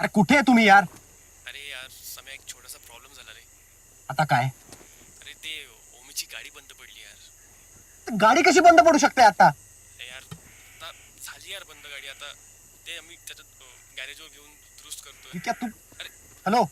अरे कुठे आहे तुम्ही यार? अरे यार समय एक छोटासा प्रॉब्लेम झाला रे. आता काय? अरे ते ओमीची गाडी बंद पडली यार. गाडी कशी बंद पडू शकते आता? अरे यार आता झाली यार बंद गाडी. आता ते आम्ही त्याच्यात गॅरेजवर घेऊन दुरुस्त करतोय. ठीक आहे तू. अरे हॅलो.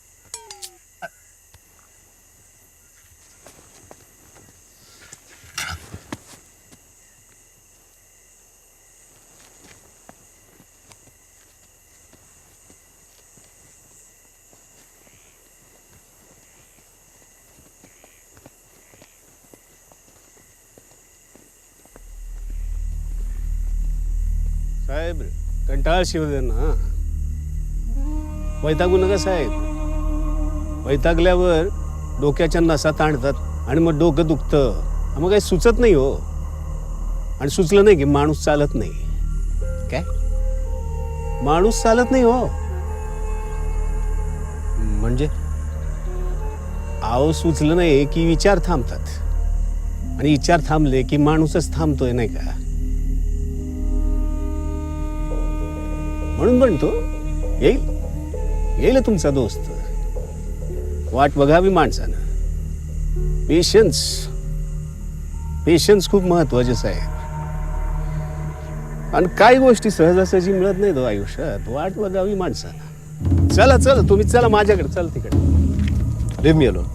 साहेब कंटाळ शिवदे ना. वैतागू नका साहेब. वैतागल्यावर डोक्याच्या नसा ताणतात आणि मग डोकं दुखतं. मग काही सुचत नाही हो. आणि सुचलं नाही की माणूस चालत नाही. काय माणूस चालत नाही हो. म्हणजे आहो सुचलं नाही की विचार थांबतात. आणि विचार थांबले की माणूसच थांबतोय नाही का. म्हणून म्हणतो येईल येईल तुमचा दोस्त. वाट बघावी माणसानं. पेशन्स पेशन्स खूप महत्वाचे आहे. आणि काही गोष्टी सहजासहजी मिळत नाही तो आयुष्यात. वाट बघावी माणसानं. चला चला तुम्ही चला माझ्याकडे. चल तिकडे. Leave me alone.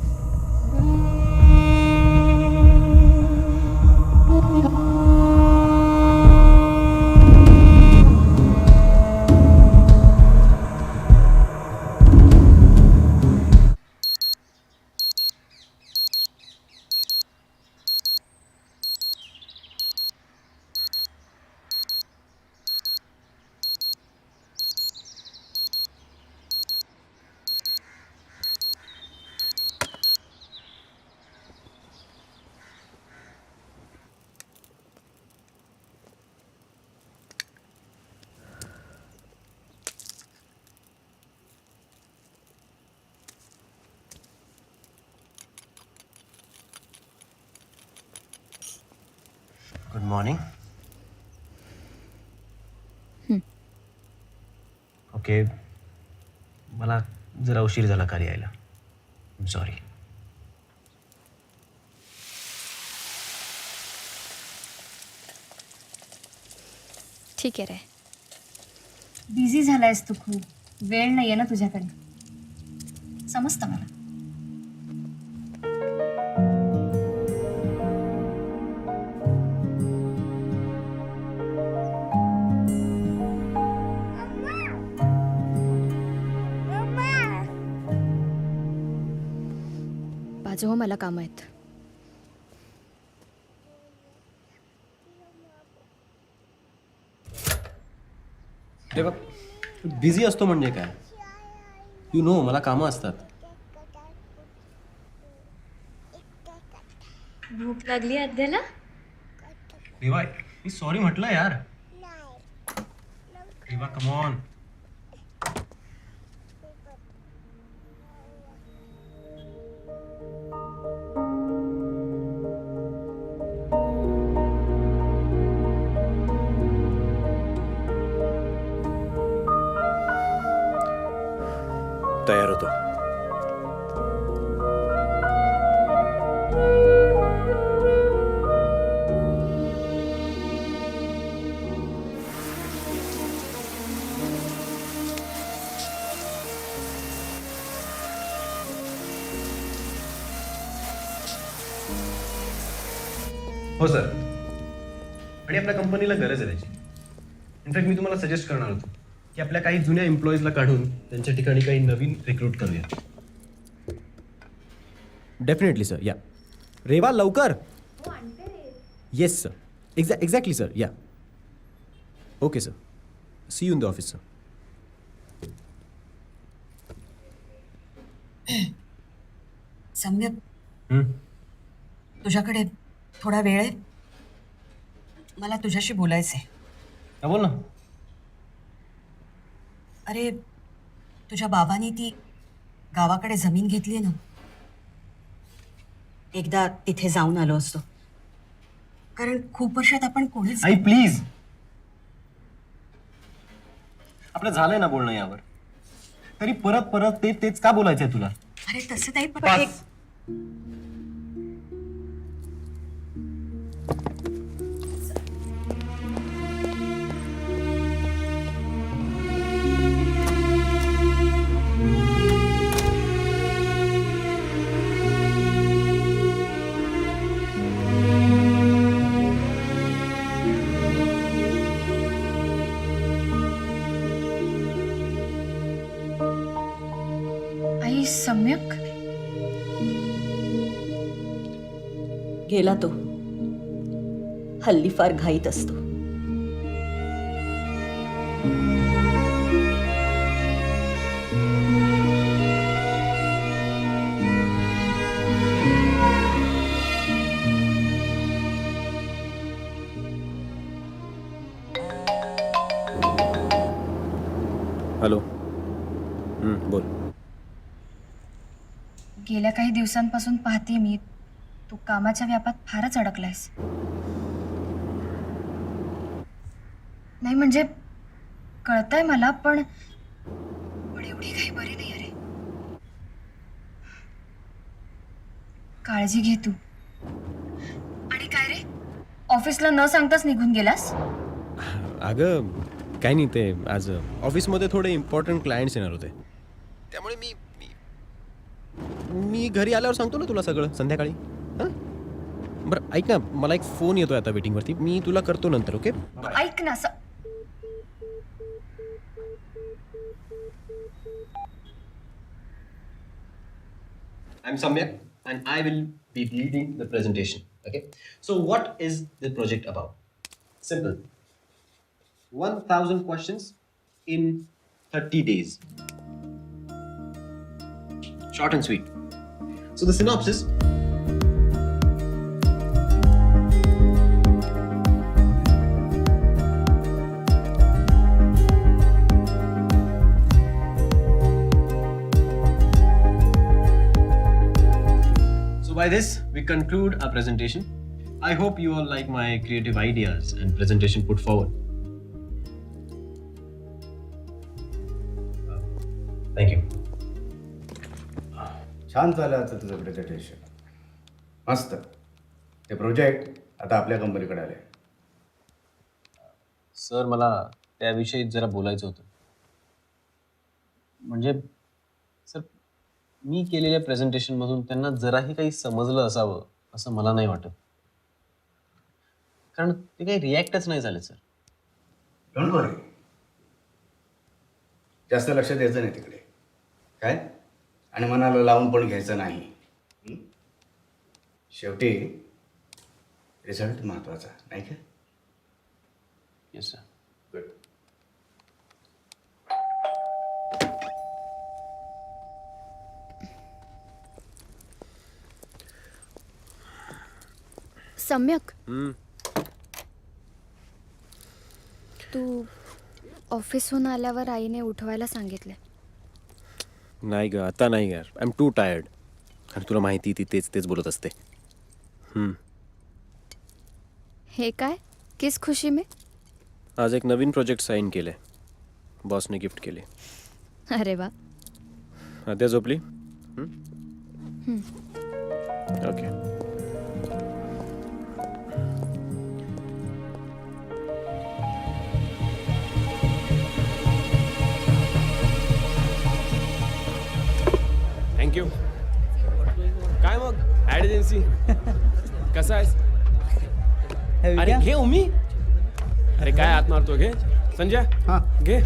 Good morning. Okay मला जरा उशीर झाला खाली यायला. सॉरी. ठीक आहे रे. बिझी झालायस तू खूप. वेळ नाहीये ना तुझ्याकडे. समजतं मला. बाजू हो मला काम आहेत. ते बघ बिझी असतो म्हणजे काय. यू नो मला कामं असतात. भूक लागली अद्याला. रेवा मी सॉरी म्हटलं यार. Reva come on. तयार होतो. हो सर. आणि आपल्या कंपनीला गरज आहे त्याची. इनफॅक्ट मी तुम्हाला सजेस्ट करणार होतो की आपल्या काही जुन्या एम्प्लॉईजला काढून त्यांच्या ठिकाणी काही नवीन रिक्रूट करूया. Definitely sir. या रेवा लवकर. Yes sir. Exactly sir. या okay sir. See you in the office sir. Samyak तुझ्याकडे थोडा वेळ आहे. मला तुझ्याशी बोलायचं आहे. हा बोल ना. अरे तुझ्या बाबांनी ती गावाकडे जमीन घेतली आहे ना. एकदा तिथे जाऊन आलो असतो. कारण खूप वर्षात आपण कोणीच आई प्लीज. आपलं झालंय ना बोलणं यावर. तरी परत परत तेच का बोलायचंय तुला? अरे तसं नाही पण पास. आई सम्यक गेला तो. हल्ली फार घाईत असतो. हॅलो. बोल. गेल्या काही दिवसांपासून पाहते मी तू कामाच्या व्यापात फारच अडकलायस. नाही म्हणजे कळतंय मला पण एवढी काही बरी नाही. अरे काळजी घे तू. आणि काय रे, ऑफिसला न सांगताच निघून गेलास? अगं काय नाही, ते आज ऑफिसमध्ये थोडे इम्पॉर्टंट क्लायंट्स येणार होते, त्यामुळे मी घरी आल्यावर सांगतो ना तुला सगळं संध्याकाळी. हां बरं ऐक ना, मला एक फोन येतोय आता वेटिंगवरती, मी तुला करतो नंतर. ओके. ऐक ना I'm Samyak and I will be leading the presentation. Okay. So what is the project about? Simple. 1,000 questions in 30 days. Short and sweet. So the synopsis. By this, we conclude our presentation. I hope you all like my creative ideas and presentation put forward. Thank you. छान झालं आता तुझं presentation. मस्त. ते project आता आपल्या कंपनीकडे आले. सर, मला त्याविषयी जरा बोलायचं होतं. म्हणजे सर, मी केलेल्या प्रेझेंटेशनमधून त्यांना जराही काही समजलं असावं असं मला नाही वाटत. कारण ते काही रिॲक्टच नाही झाले सर. डोंट वरी. जास्त लक्ष द्यायचं नाही तिकडे काय, आणि मनाला लावून पण घ्यायचं नाही. शेवटी रिझल्ट महत्वाचा नाही का? Yes sir. गुड. सम्यक, तू ऑफिसहून आल्यावर आईने उठवायला सांगितले. नाही ग, आता नाही यार. I am too tired. आणि तुला माहिती ती तेच बोलत असते. हे काय, किस खुशी में? आज एक नवीन प्रोजेक्ट साईन केले, बॉसने गिफ्ट केले. अरे वा. आद्या झोपली? ओके. थँक्यू. काय मग ॲड एजन्सी कसं आहेस? अरे घे उमी. अरे काय हात मारतो, घे संजय. हां घे.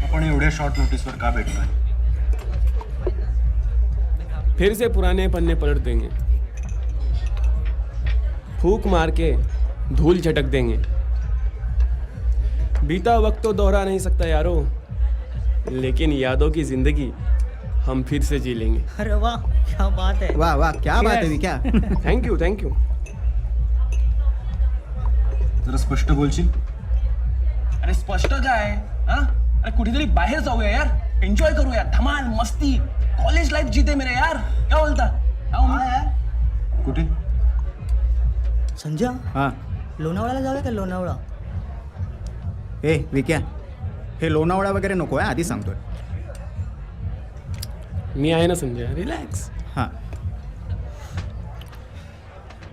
आपण एवढ्या शॉर्ट नोटीसवर का भेटतोय? फिर से पुराने पन्ने पलट देंगे, फूक मार के धूल झटक देंगे. बीता वक्त तो दोहरा नहीं सकता यारो, लेकिन यादों की जिंदगी हम फिर से जी लेंगे. अरे वाह, क्या बात है. वाह वाह, क्या बात है. क्या थँक्यू. जरा स्पष्ट बोलशील? अरे स्पष्ट काय? अरे कुठेतरी बाहेर जाऊया यार. एंजॉय करूया, धमाल मस्ती, कॉलेज लाइफ जीते मेरे यार. क्या बोलता? कुठे? संजय हां लोणावळ्याला जाऊया का लोणावळा? ए विक्या, हे लोणावळा वगैरे नको आहे, आधी सांगतोय. मी आहे ना संजय, रिलॅक्स. हां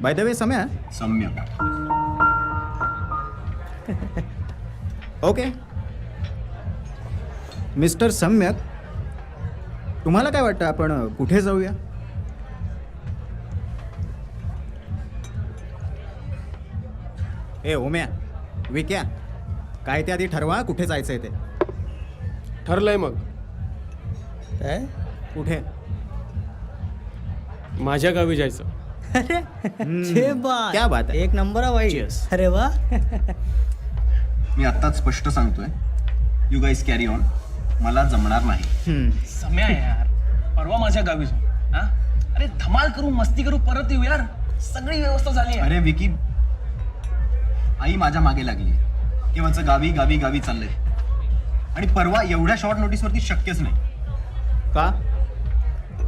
by the way Samya. Okay mister Samyak, तुम्हाला काय वाटतं आपण कुठे जाऊया? ए ओम्या, विक्या, काय ते आधी ठरवा कुठे जायचंय ते. ठरलंय मग. काय? कुठे? माझ्या गावी जायचं. अरे छे बात. क्या बात आहे. एक नंबर आहे भाई. Cheers. अरे वा. मी आत्ताच स्पष्ट सांगतोय, यू गाईज कॅरी ऑन. मला जमणार नाही. सम्या यार, परवा माझ्या गावी जाऊ. हा? अरे धमाल करू, मस्ती करू, परत येऊ यार. सगळी व्यवस्था झाली आहे. अरे विकी, आई माझ्या मागे लागली केव्हाच गावी गावी गावी चाललंय, आणि परवा एवढ्या शॉर्ट नोटीसवरती शक्यच नाही. का?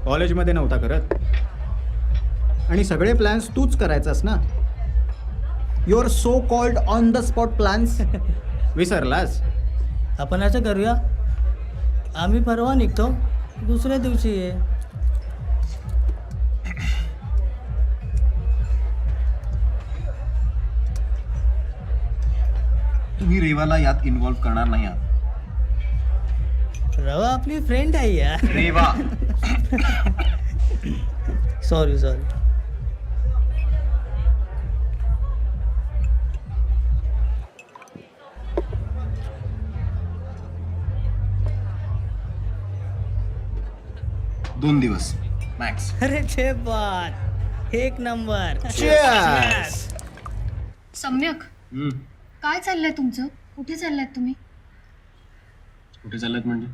कॉलेजमध्ये नव्हता करत? आणि सगळे प्लॅन्स तूच करायचास ना. Your so called on the spot plans विसरलास? आपण असं करूया, आम्ही परवा निघतो, दुसऱ्या दिवशी ये. तुम्ही रेवाला यात इन्व्हॉल्व्ह करणार नाही आहात. रवा आपली फ्रेंड आहे यार. Reva sorry sorry. दोन दिवस मॅक्स. अरे छे बात. एक नंबर. सम्यक, काय चाललंय तुमचं? कुठे चाललायत तुम्ही? कुठे चाललात म्हणजे?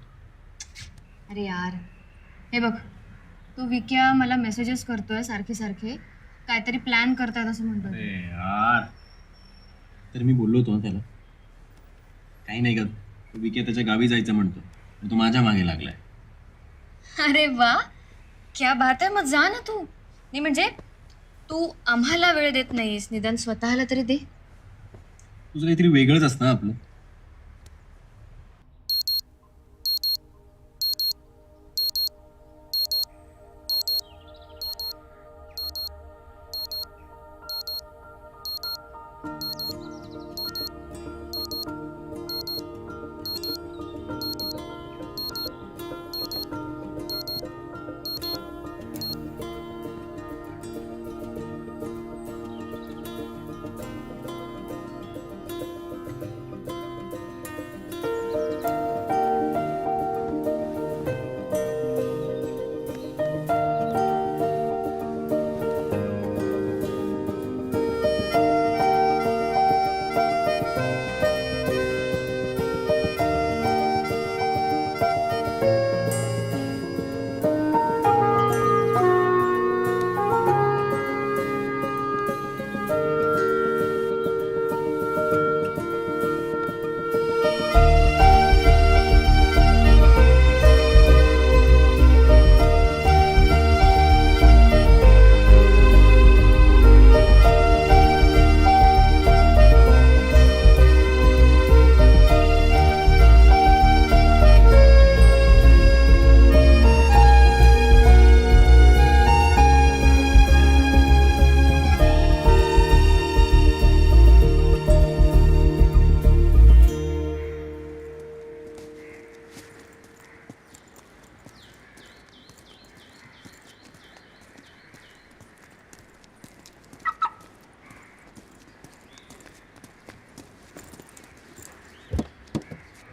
अरे यार, हे बघ, तू विक्या मला मेसेजेस करतोय सारखे सारखे, काहीतरी प्लॅन करतायत असं म्हणतोय. अरे यार, तर मी बोललो होतो ना त्याला, काही नाही का, विकी त्याच्या गावी जायचं म्हणतो, पण तो माझ्या मागे लागलाय. अरे वा, क्या बात आहे. मग जा ना तू. नाही म्हणजे तू आम्हाला वेळ देत नाहीस, निदान स्वतःला तरी दे. तुझं काहीतरी वेगळंच असतं ना आपलं.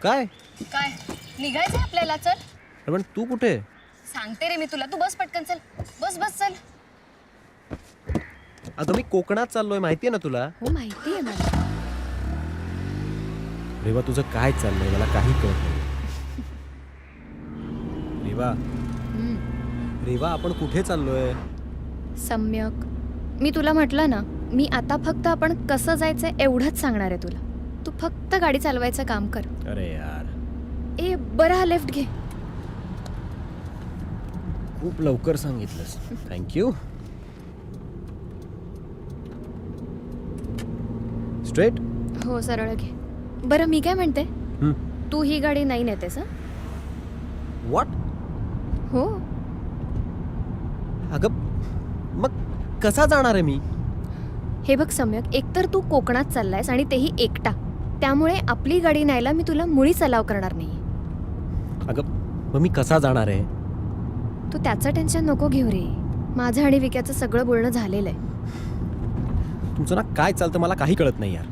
काय? काय निघायचंय आपल्याला? चल. अरे पण तू कुठे? सांगते रे मी तुला, तू बस पटकन. चल बस बस चल. अगं मी कोकणात चाललोय, माहितीये ना तुला. हो माहिती आहे मला. रेवा तुझं काय चाललंय मला काही कळत नाही. रेवा रेवा आपण कुठे चाललोय? सम्यक, मी तुला म्हटलं ना, मी आता फक्त आपण कसं जायचं एवढंच सांगणार आहे तुला. तू फक्त गाडी चालवायचं काम कर. अरे यार. ए बरं, हा लेफ्ट घे. खूप लवकर सांगितलंस. थँक्यू. स्ट्रेट. हो सरळ घे. बरं मी काय म्हणते, तू ही गाडी नाही नेतेस हं? व्हॉट? हो. अगं मग कसा जाणार आहे मी? हे बघ सम्यक, एकतर तू कोकणात चाललायस आणि तेही एकटा, त्यामुळे आपली गाडी न्यायला मी तुला मुळीच अलाव करणार नाही. अगं मग मी कसा जाणार आहे? तू त्याचं टेन्शन नको घेऊ रे. माझं आणि विक्याचं सगळं बोलणं झालेलं आहे. तुमचं ना काय चालतं मला काही कळत नाही यार.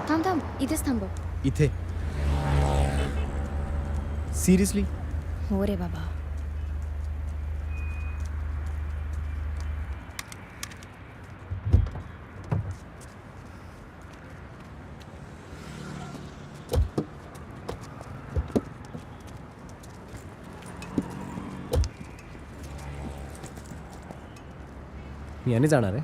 थांब थांब, इथेच थांबव. इथे सिरियसली? हो रे बाबा. मी याने जाणार आहे.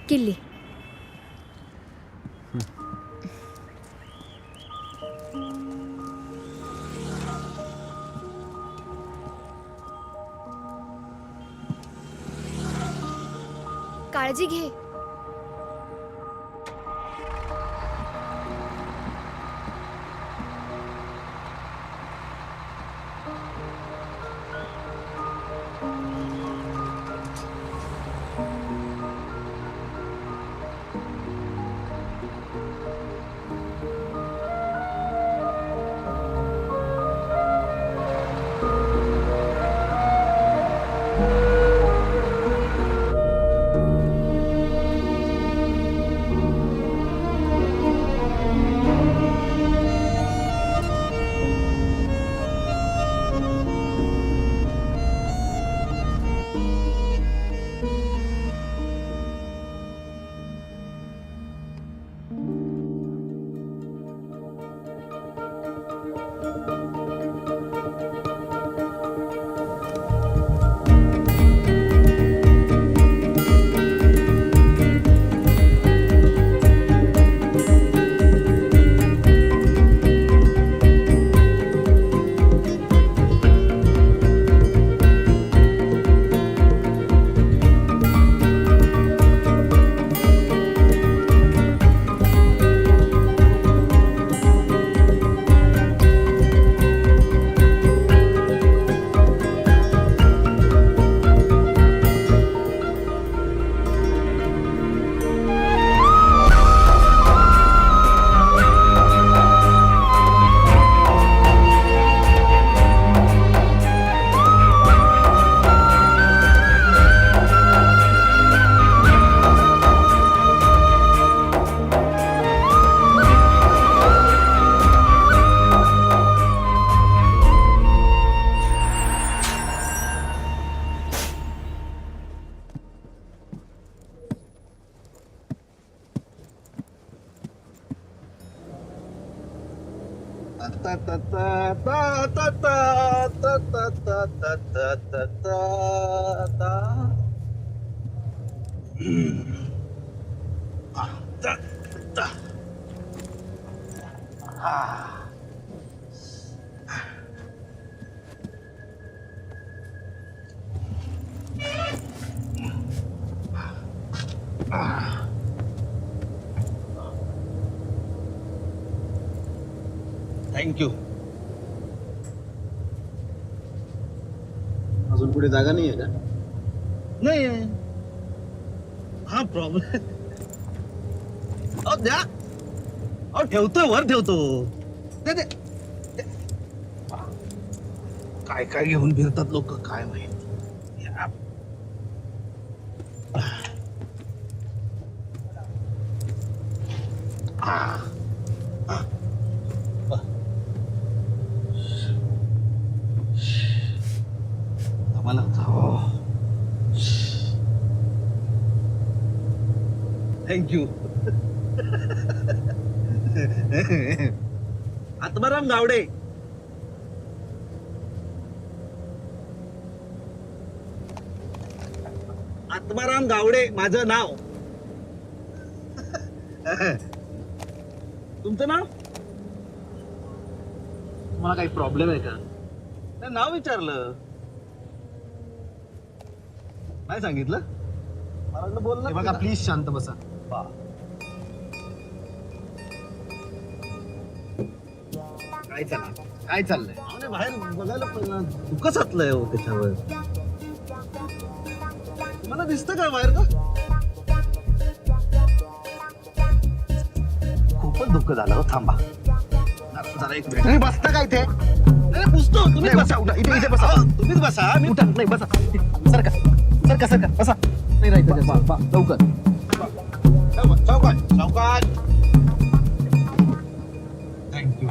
किल्ली. काळजी घे. थँक्यू. अजून पुढे जागा नाही आहे का? नाही हा प्रॉब्लेम. द्या. ठेवतोय, वर ठेवतो. दे दे. काय काय घेऊन फिरतात लोक काय माहित. मला थँक्यू. आत्माराम गावडे. आत्माराम गावडे माझं नाव. तुमचं नाव? तुम्हाला काही प्रॉब्लेम आहे का? नाही, नाव विचारलं. नाही सांगितलं? मला बोल हे बघा प्लीज शांत बसा. काय चाललंय? काय चाललंय? बाहेर बघायला पहिलं दुःख साचलंय हो त्याच्यावर. तुम्हाला दिसतं का बाहेर का? खूपच दुःख झालं हो. थांबा जरा एक मिनिट. तुम्ही बसता काय इथे? नाही पुसतो तुम्ही बसा. इथे इथे बसा. तुम्हीच बसा. मी उठा. नाही बसा. सरका सरका सरका बसा. नाही राहायचं. लवकर. चौकात चौकात. थँक्यू.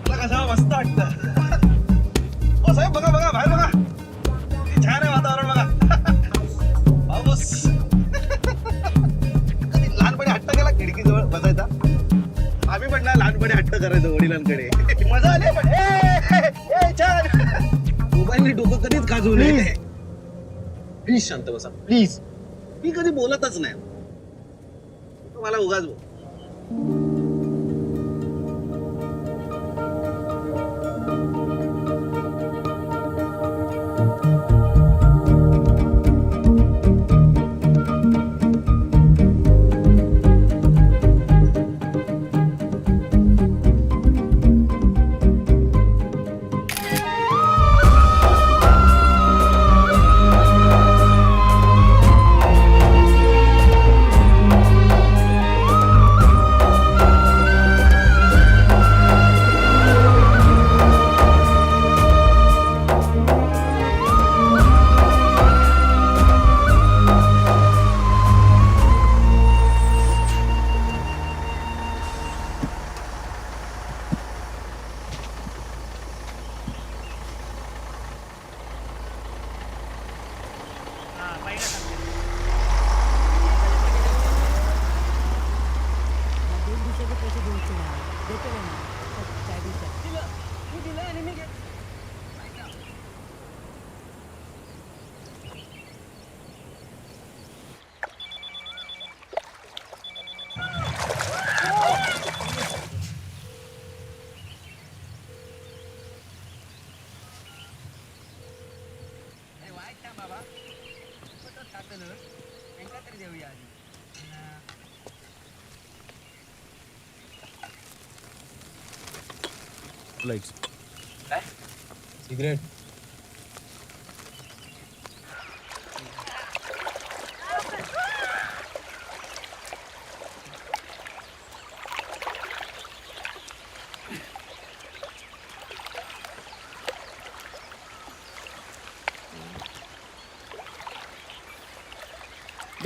मला कसं मस्त वाटतं. हो साहेब बघा बघा बाहेर बघा. किती छान आहे वातावरण बघा. पाऊस. कधी लहानपणी हट्ट केला खिडकीजवळ बसायचा? आम्ही पण ना लहानपणी हट्ट करायचो वडिलांकडे. मजा आली पण. छान. मोबाईलने डोकं कधीच खाजवू नये. प्लीज शांत बसा. प्लीज. मी कधी बोलतच नाही. मला उगाच बोल. लाईट्स. सिगरेट.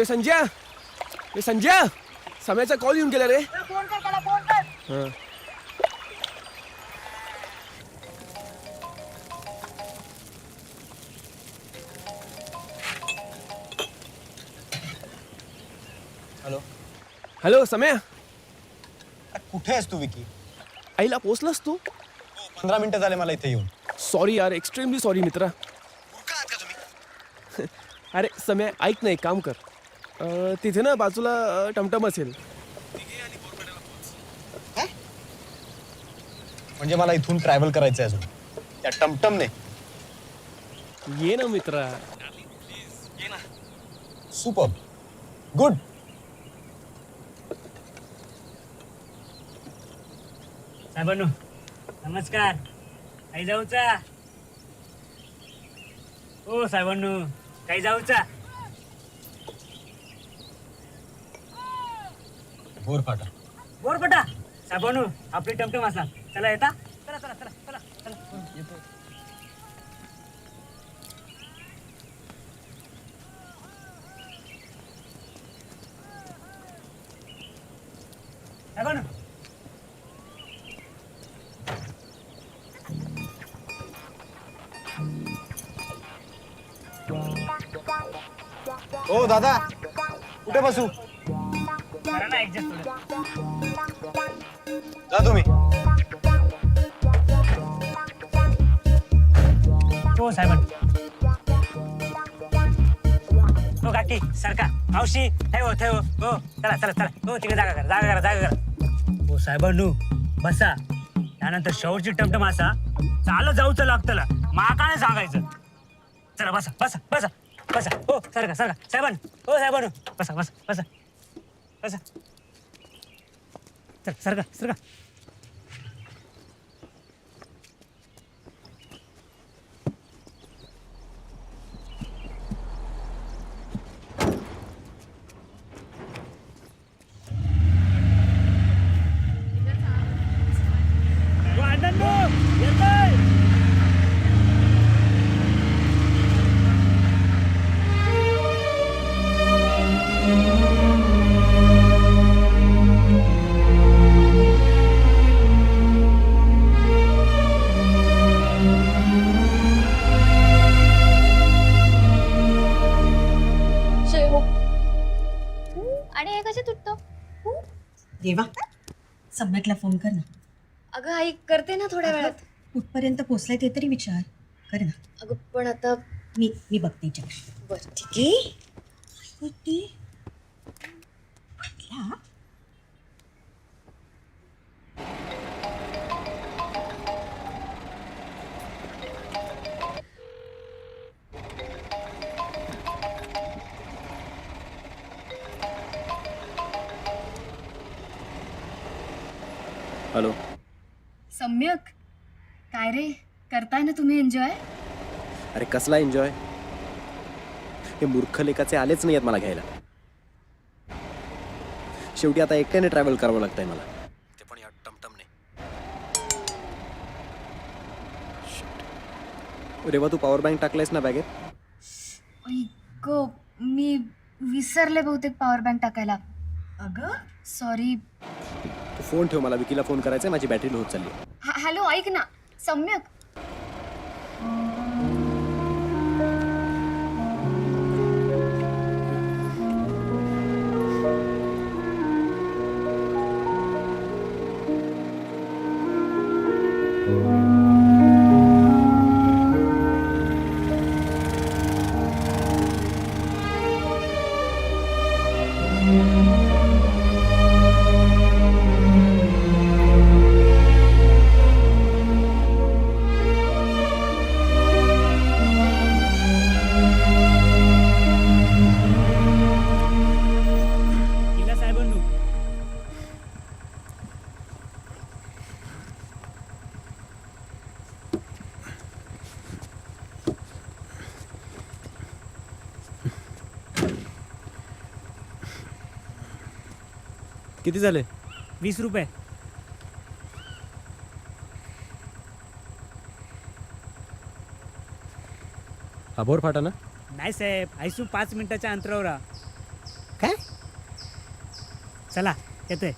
संजय सम्याचा कॉल येऊन गेला रे. हां. हॅलो सम्या. कुठे आहेस तू विकी? आईला पोचलास तू? 15 मिनिटं झाले मला इथे येऊन. सॉरी यार, एक्स्ट्रीमली सॉरी मित्रा. अरे सम्या ऐक ना, एक काम कर. तिथे ना बाजूला टमटम असेल. म्हणजे मला इथून ट्रॅव्हल करायचं आहे अजून त्या टमटमने? ये ना मित्रा. Super good. साहेबांनो नमस्कार. काही जाऊचा? हो साहेबांनो काही जाऊचा? बोरफाटा. बोरपटा साहेबांनो आपली टमटम असा. चला येता. चला चला चला चला चला. येतो. साहेबांनो ओ दादा कुठे बसू? करा ना ऍडजस्ट. जा तुम्ही. हो साहेबांनो. सारखा मावशी ठेव ठेव हो चला चला चला हो तिकडे जागा करा जागा करा जागा करा हो साहेबांनू बसा त्यानंतर शेवटची टमटम असा चालत जाऊच लागतं माकाने सांगायचं चला बसा बसा बसा बसा हो सारखा सारखा साहेबांनो हो साहेबांनो बसा बसा बसा बसा चल सारखा सारखा आणि हे कसे तुटतो देवा सम्यकला फोन कर ना. अगं आई करते ना थोड्या वेळात. कुठपर्यंत पोचलाय ते तरी विचार कर ना. अगं पण आता मी बघते विचार. बरं ठीक आहे. म्हटला हॅलो सम्यक काय रे करताय ना तुम्ही एन्जॉय. अरे कसला एन्जॉय हे मूर्ख लेखाचे आलेच नाही आहेत मला घ्यायला. शेवटी आता एकट्याने ट्रॅव्हल करावं लागतंय मला ते पण या टमटमने. रेवा तू पॉवर बँक टाकलायस ना बॅगेत. गो मी विसरले बहुतेक पॉवर बँक टाकायला. अगं सॉरी. तू फोन ठेव मला विकीला फोन करायचा माझी बॅटरी लो होत चालली. हॅलो ऐक ना सम्यक. किती झाले. 20 रुपये. अभोर फाटा ना. नाही साहेब आयसू 5 मिनिटाच्या अंतरावर राहा. काय चला येतोय.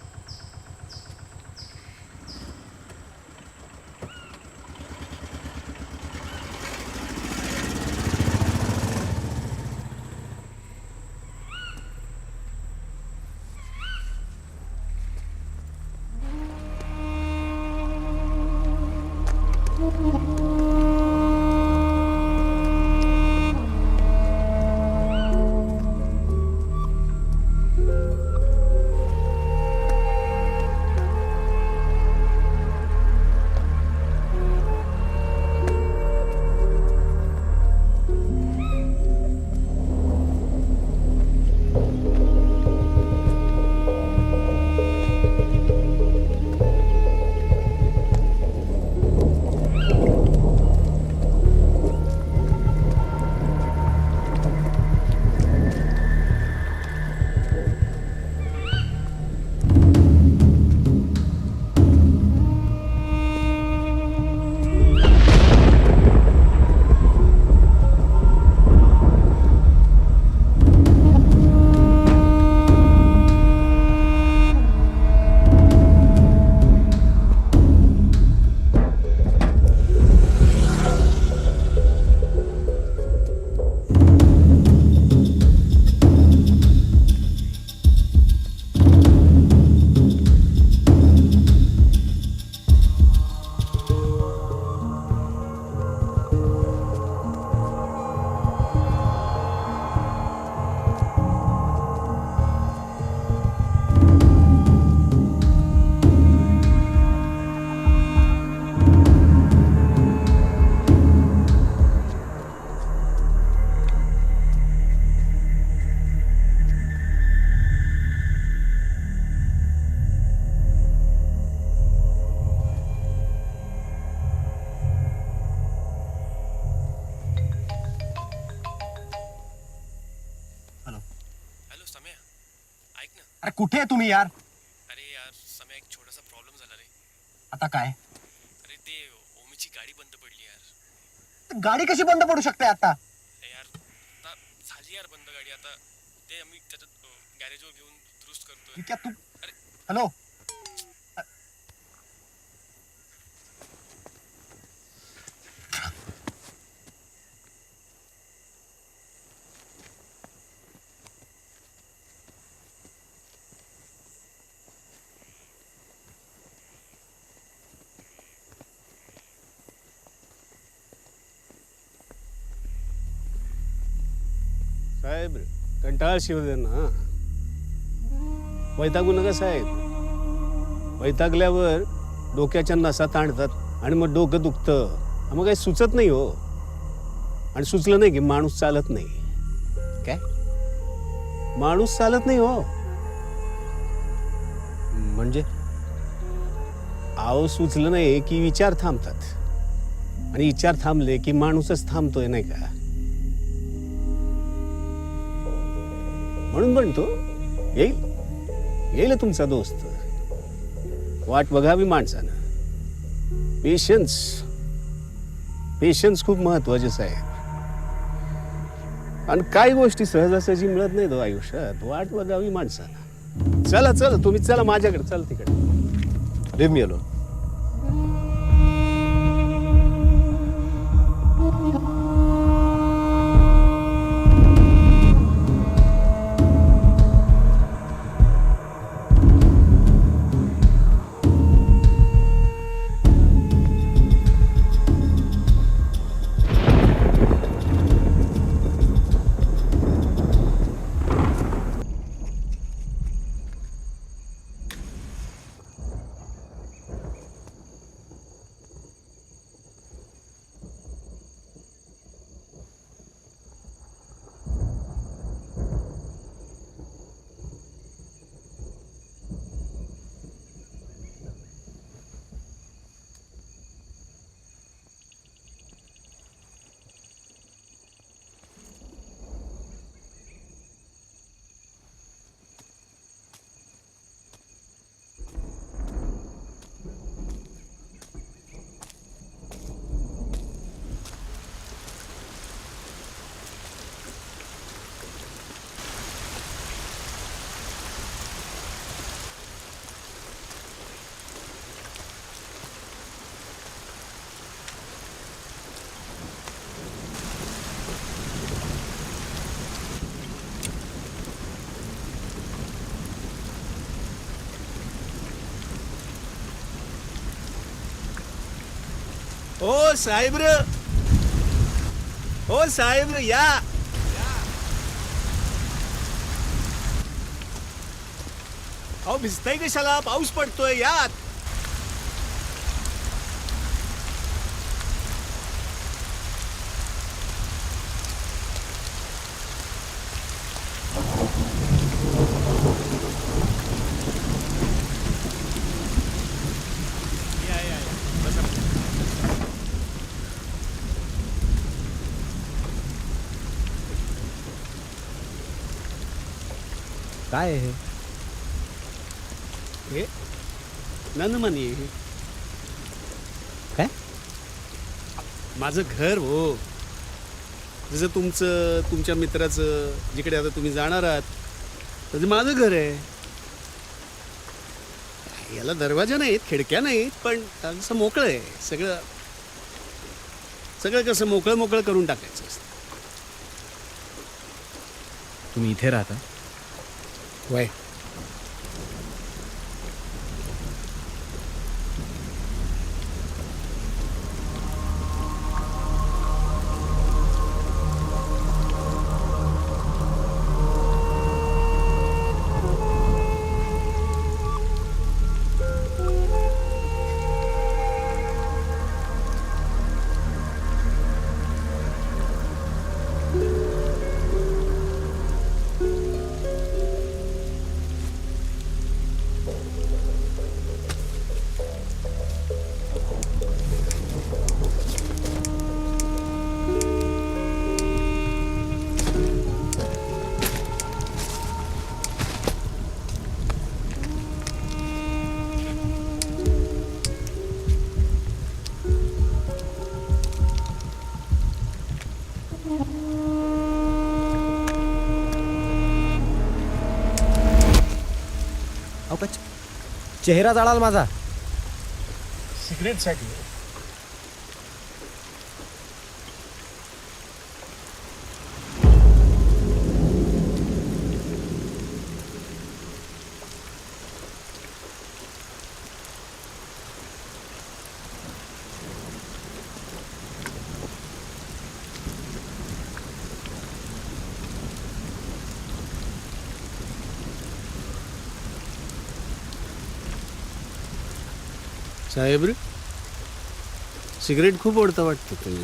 अरे कुठे आहे तुम्ही यार? अरे यार समय एक छोटासा प्रॉब्लेम झाला रे. आता काय? अरे ते ओमीची गाडी बंद पडली यार. गाडी कशी बंद पडू शकते आता? यार आता झाली यार बंद गाडी. आता ते आम्ही त्याच्यात गॅरेजवर घेऊन दुरुस्त करतोय. क्या तू हॅलो साहेब कंटाळ शिवदे ना. वैतागू नका साहेब. वैतागल्यावर डोक्याच्या नसा ताणतात आणि मग डोकं दुखतं. मग काही सुचत नाही हो. आणि सुचलं नाही की माणूस चालत नाही. काय माणूस चालत नाही हो. म्हणजे आव सुचलं नाही की विचार थांबतात. आणि विचार थांबले की माणूसच थांबतोय नाही का. म्हणून म्हणतो येईल येईल तुमचा दोस्त. वाट बघावी माणसानं. पेशन्स पेशन्स खूप महत्वाचे साहेब. आणि काही गोष्टी सहजासहजी मिळत नाही तो आयुष्यात. वाट बघावी माणसानं. चला चला तुम्ही चला माझ्याकडे. चला तिकडे. Leave me alone. ओ साहेब र. ओ साहेब र या. अहो भिजताय कशाला. पाऊस पडतोय यात. काय आहे हे ननमनी. काय? माझं घर हो. जसं तुमचं तुमच्या मित्राचं जिकडे आता तुम्ही जाणार आहात तसं माझं घर आहे. याला दरवाजा नाहीत खिडक्या नाहीत पण असं मोकळं आहे सगळं. सगळं कसं मोकळं मोकळं करून टाकायचं असतं. तुम्ही इथे राहता? वय अहो का चेहरा जाळाल माझा. सिगरेटसाठी साहेब रे, सिगरेट खूप ओढता वाटतं तुम्ही.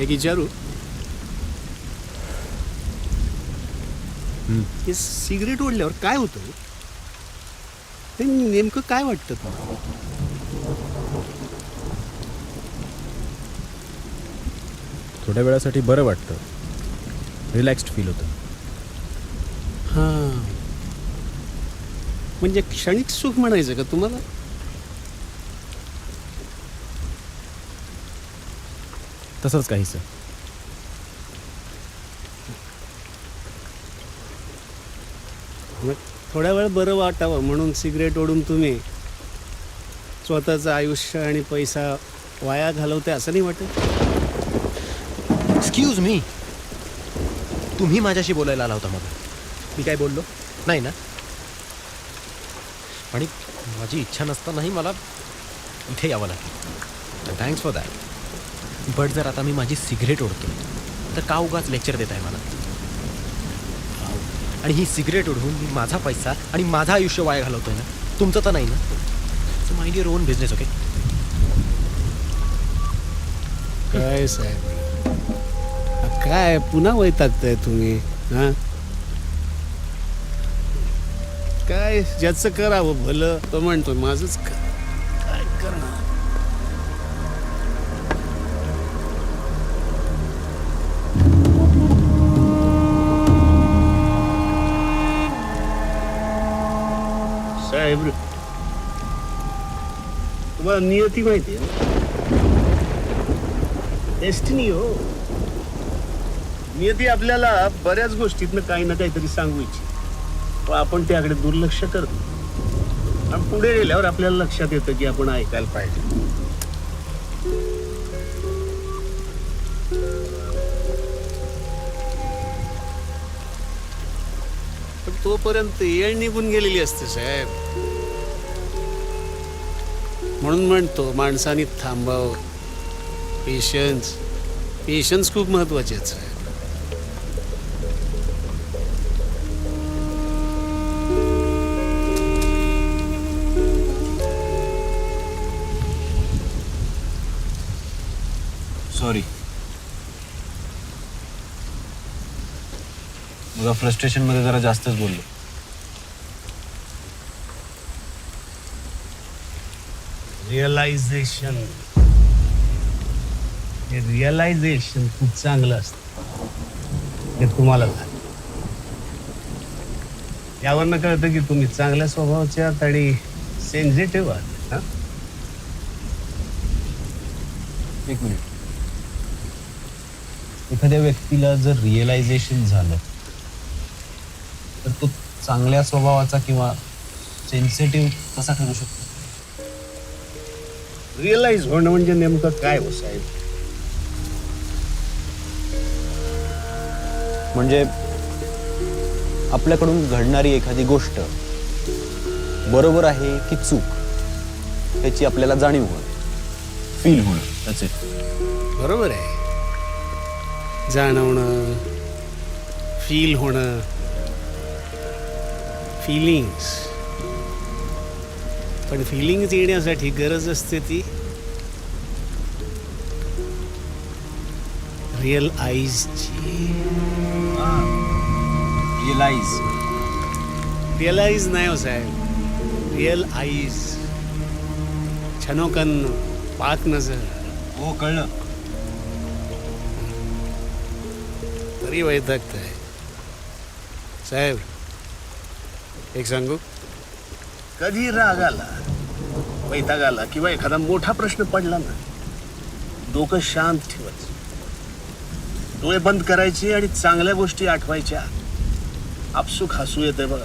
एक विचारू, हे सिगरेट ओढल्यावर काय होतं? ते नेमकं काय वाटतं तुम्हाला? थोड्या वेळासाठी बरं वाटतं, रिलॅक्स्ड फील होतं. हां, म्हणजे क्षणिक सुख म्हणायचं का तुम्हाला? तसंच काहीसं. मग थोड्या वेळ बरं वाटावं म्हणून सिगरेट ओढून तुम्ही स्वतःचं आयुष्य आणि पैसा वाया घालवते असं नाही वाटत? एक्सक्यूज मी, तुम्ही माझ्याशी बोलायला आला होता मला. मी काय बोललो नाही ना? आणि माझी इच्छा नसतानाही मला इथे यावं लागेल. Thanks for that. बट जर आता मी माझी सिगरेट ओढतो तर का उगाच लेक्चर देत आहे मला? आणि ही सिगरेट ओढून मी माझा पैसा आणि माझं आयुष्य वाया घालवतोय ना? तुमचं तर नाही ना? So mind your on business. Okay. काय साहेब, काय पुन्हा वैतागताय तुम्ही? हां, काय ज्याचं करावं भलं तो म्हणतो माझंच काय करणार? साहेब, तुम्हाला नियती माहिती आहे? डेस्टिनी हो. नियती आपल्याला बऱ्याच गोष्टीतनं काही ना काहीतरी सांगू इच्छिते, पण आपण त्याकडे दुर्लक्ष करतो. आणि पुढे गेल्यावर आपल्याला लक्षात येतं की आपण ऐकायला पाहिजे. पण तोपर्यंत येळ निघून गेलेली असते साहेब. म्हणून म्हणतो माणसाने थांबावं. पेशन्स खूप महत्वाचे आहेत साहेब. सॉरी, बघा फ्रस्ट्रेशन मध्ये जरा जास्तच बोललो. रिअलायझेशन खूप चांगलं असतं. हे तुम्हाला झालं. यावरनं कळतं की तुम्ही चांगल्या स्वभावाचे आहात आणि सेन्सिटिव्ह आहात. हां, एक मिनिट. एखाद्या व्यक्तीला जर रिअलायझेशन झालं तर तो चांगल्या स्वभावाचा किंवा सेन्सिटिव्ह कसा ठरू शकतो? रिअलाइज होणं म्हणजे नेमकं काय हो साहेब? म्हणजे आपल्याकडून घडणारी एखादी गोष्ट बरोबर आहे की चूक याची आपल्याला जाणीव होणं, फील होणं. त्याच बरोबर आहे. जाणवणं, फील होणं, फिलिंग्स. पण फिलिंग्स येण्यासाठी गरज असते ती रिअलाइज नाही हो साहेब. रिअलाइज. छनोकन पाक नजर. हो, कळलं. तरी वैतागताय साहेब. एक सांगू, कधी राग आला वैताग आला किंवा एखादा मोठा प्रश्न पडला ना, डोकं शांत ठेवायचं, डोळे बंद करायचे आणि चांगल्या गोष्टी आठवायच्या. आपसुक हसू येते बघा.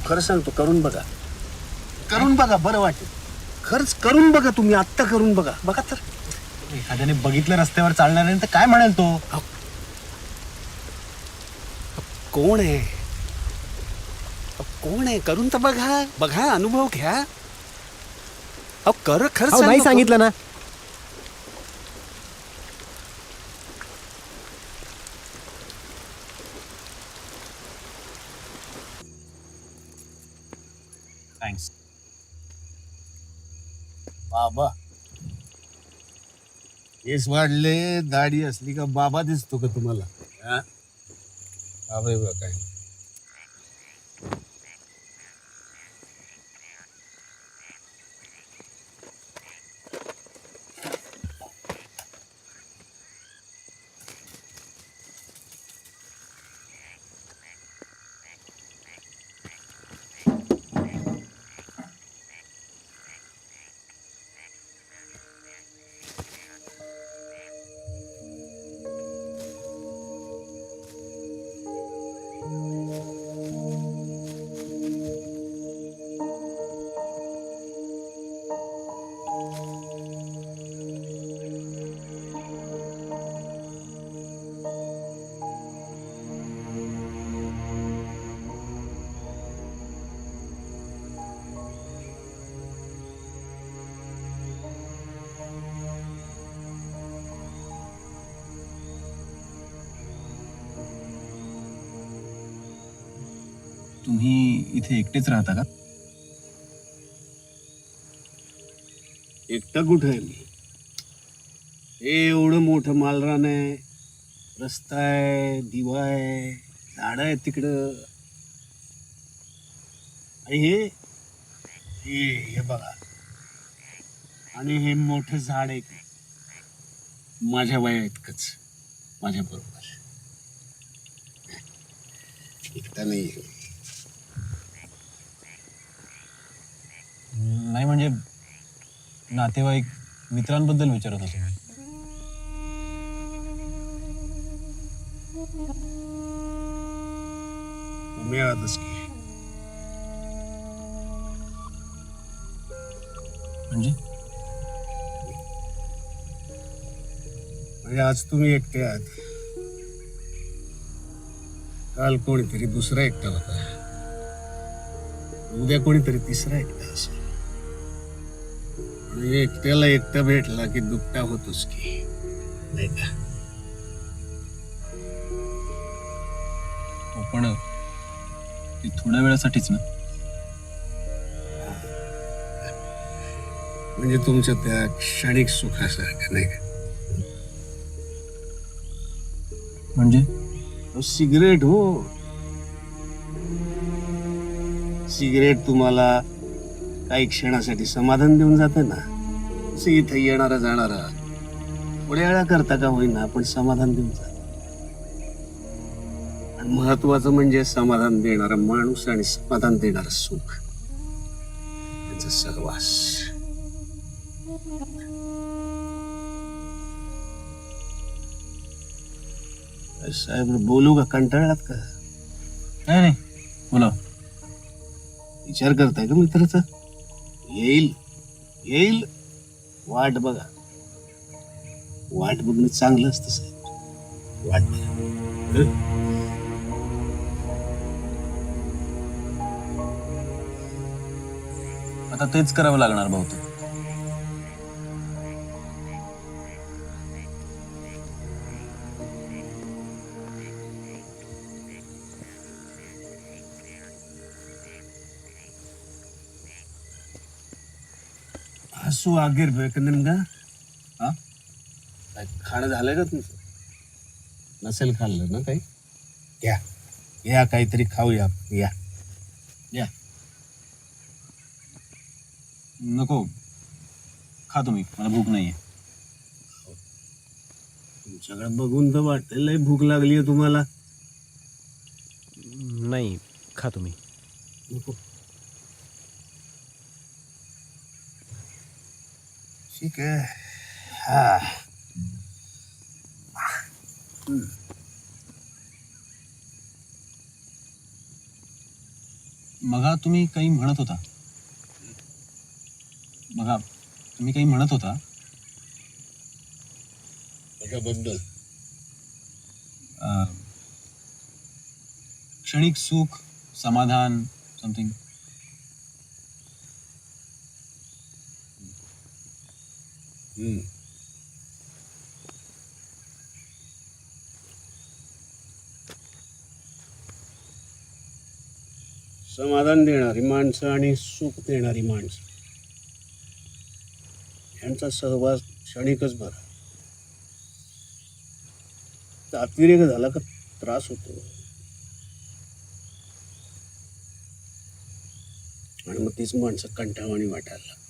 खरं सांगतो, करून बघा, करून बघा, बरं वाटेल. खरंच करून बघा, तुम्ही आत्ता करून बघा. बघा तर एखाद्याने बघितलं रस्त्यावर चालणाऱ्याने तर काय म्हणाल तो? कोण आहे, कोण आहे? करून तर बघा, बघा, अनुभव घ्या. अहो खरंच नाही सांगितलं ना. थँक्स. बाबा केस वाढले, दाढी असली का बाबा दिसतो का तुम्हाला? हा? बाबा बघा काय. तुम्ही इथे एकटेच राहता का? एकटा कुठं आहे मी? हे एवढं मोठं मालरान आहे, रस्ता आहे, दिवा आहे, झाड आहे तिकडं. आणि हे बघा, आणि हे मोठं झाड आहे माझ्या वया इतकंच, माझ्या बरोबर. एकटा नाही. नाही म्हणजे नातेवाईक मित्रांबद्दल विचारत होतो मी. तुम्ही आहातच की. म्हणजे आज तुम्ही एकटे आहात, काल कोणीतरी दुसरा एकटा होता, उद्या कोणीतरी तिसरा एकटा असेल. आणि एकट्याला एकटा भेटला की दुखटा होतोच की, नाही का? हो, पण ते थोड्या वेळासाठीच ना. म्हणजे तुमच्या त्या क्षणिक सुखासारखं, नाही का? म्हणजे सिगरेट हो, सिगरेट तुम्हाला काही क्षणासाठी समाधान देऊन जाते ना. इथे येणारा जाणारा थोड्या वेळा करता का होईना, पण समाधान देऊन जात. आणि महत्वाचं म्हणजे समाधान देणारा माणूस आणि समाधान देणारं सुख, त्यांचा सहवास. साहेब बोलू का? कंटाळलात का? नाही बोला. विचार करताय का मित्राचा? येईल येईल, वाट बघा. वाट बघणं चांगलं असतं साहेब, वाट बघा. आता तेच करावं लागणार बहुतेक. हसू ಆಗಿರ್ಬೇಕು ನಿಮ್ಗ. खाणं झालंय का तुमचं? नसेल खाल्लं ना काही? या काहीतरी खाऊया. या नको, खा तुम्ही, मला भूक नाहीये. तुमच्याकडे बघून तर वाटतंय लय भूक लागली आहे तुम्हाला. नाही, खा तुम्ही. नको, ठीक आहे. हा. मगा तुम्ही काही म्हणत होता. मगा तुम्ही काही म्हणत होता. त्याच्याबद्दल क्षणिक सुख, समाधान, समथिंग. समाधान देणारी माणसं आणि सुख देणारी माणसं यांचा सहवास क्षणिकच बरा. अतिरेक झाला का त्रास होतो आणि मग तीच माणसं कंटाळवाणी वाटायला लागतात.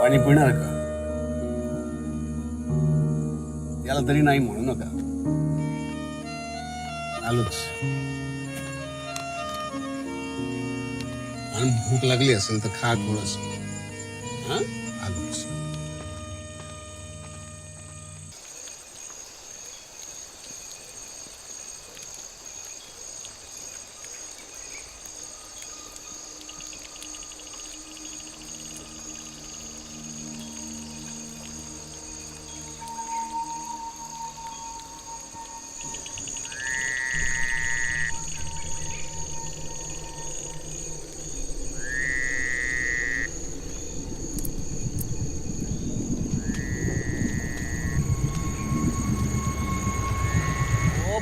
पाणी पिणार का? याला तरी नाही म्हणू नका. आलोच. आणि भूक लागली असेल तर खा थोडस. आलोच.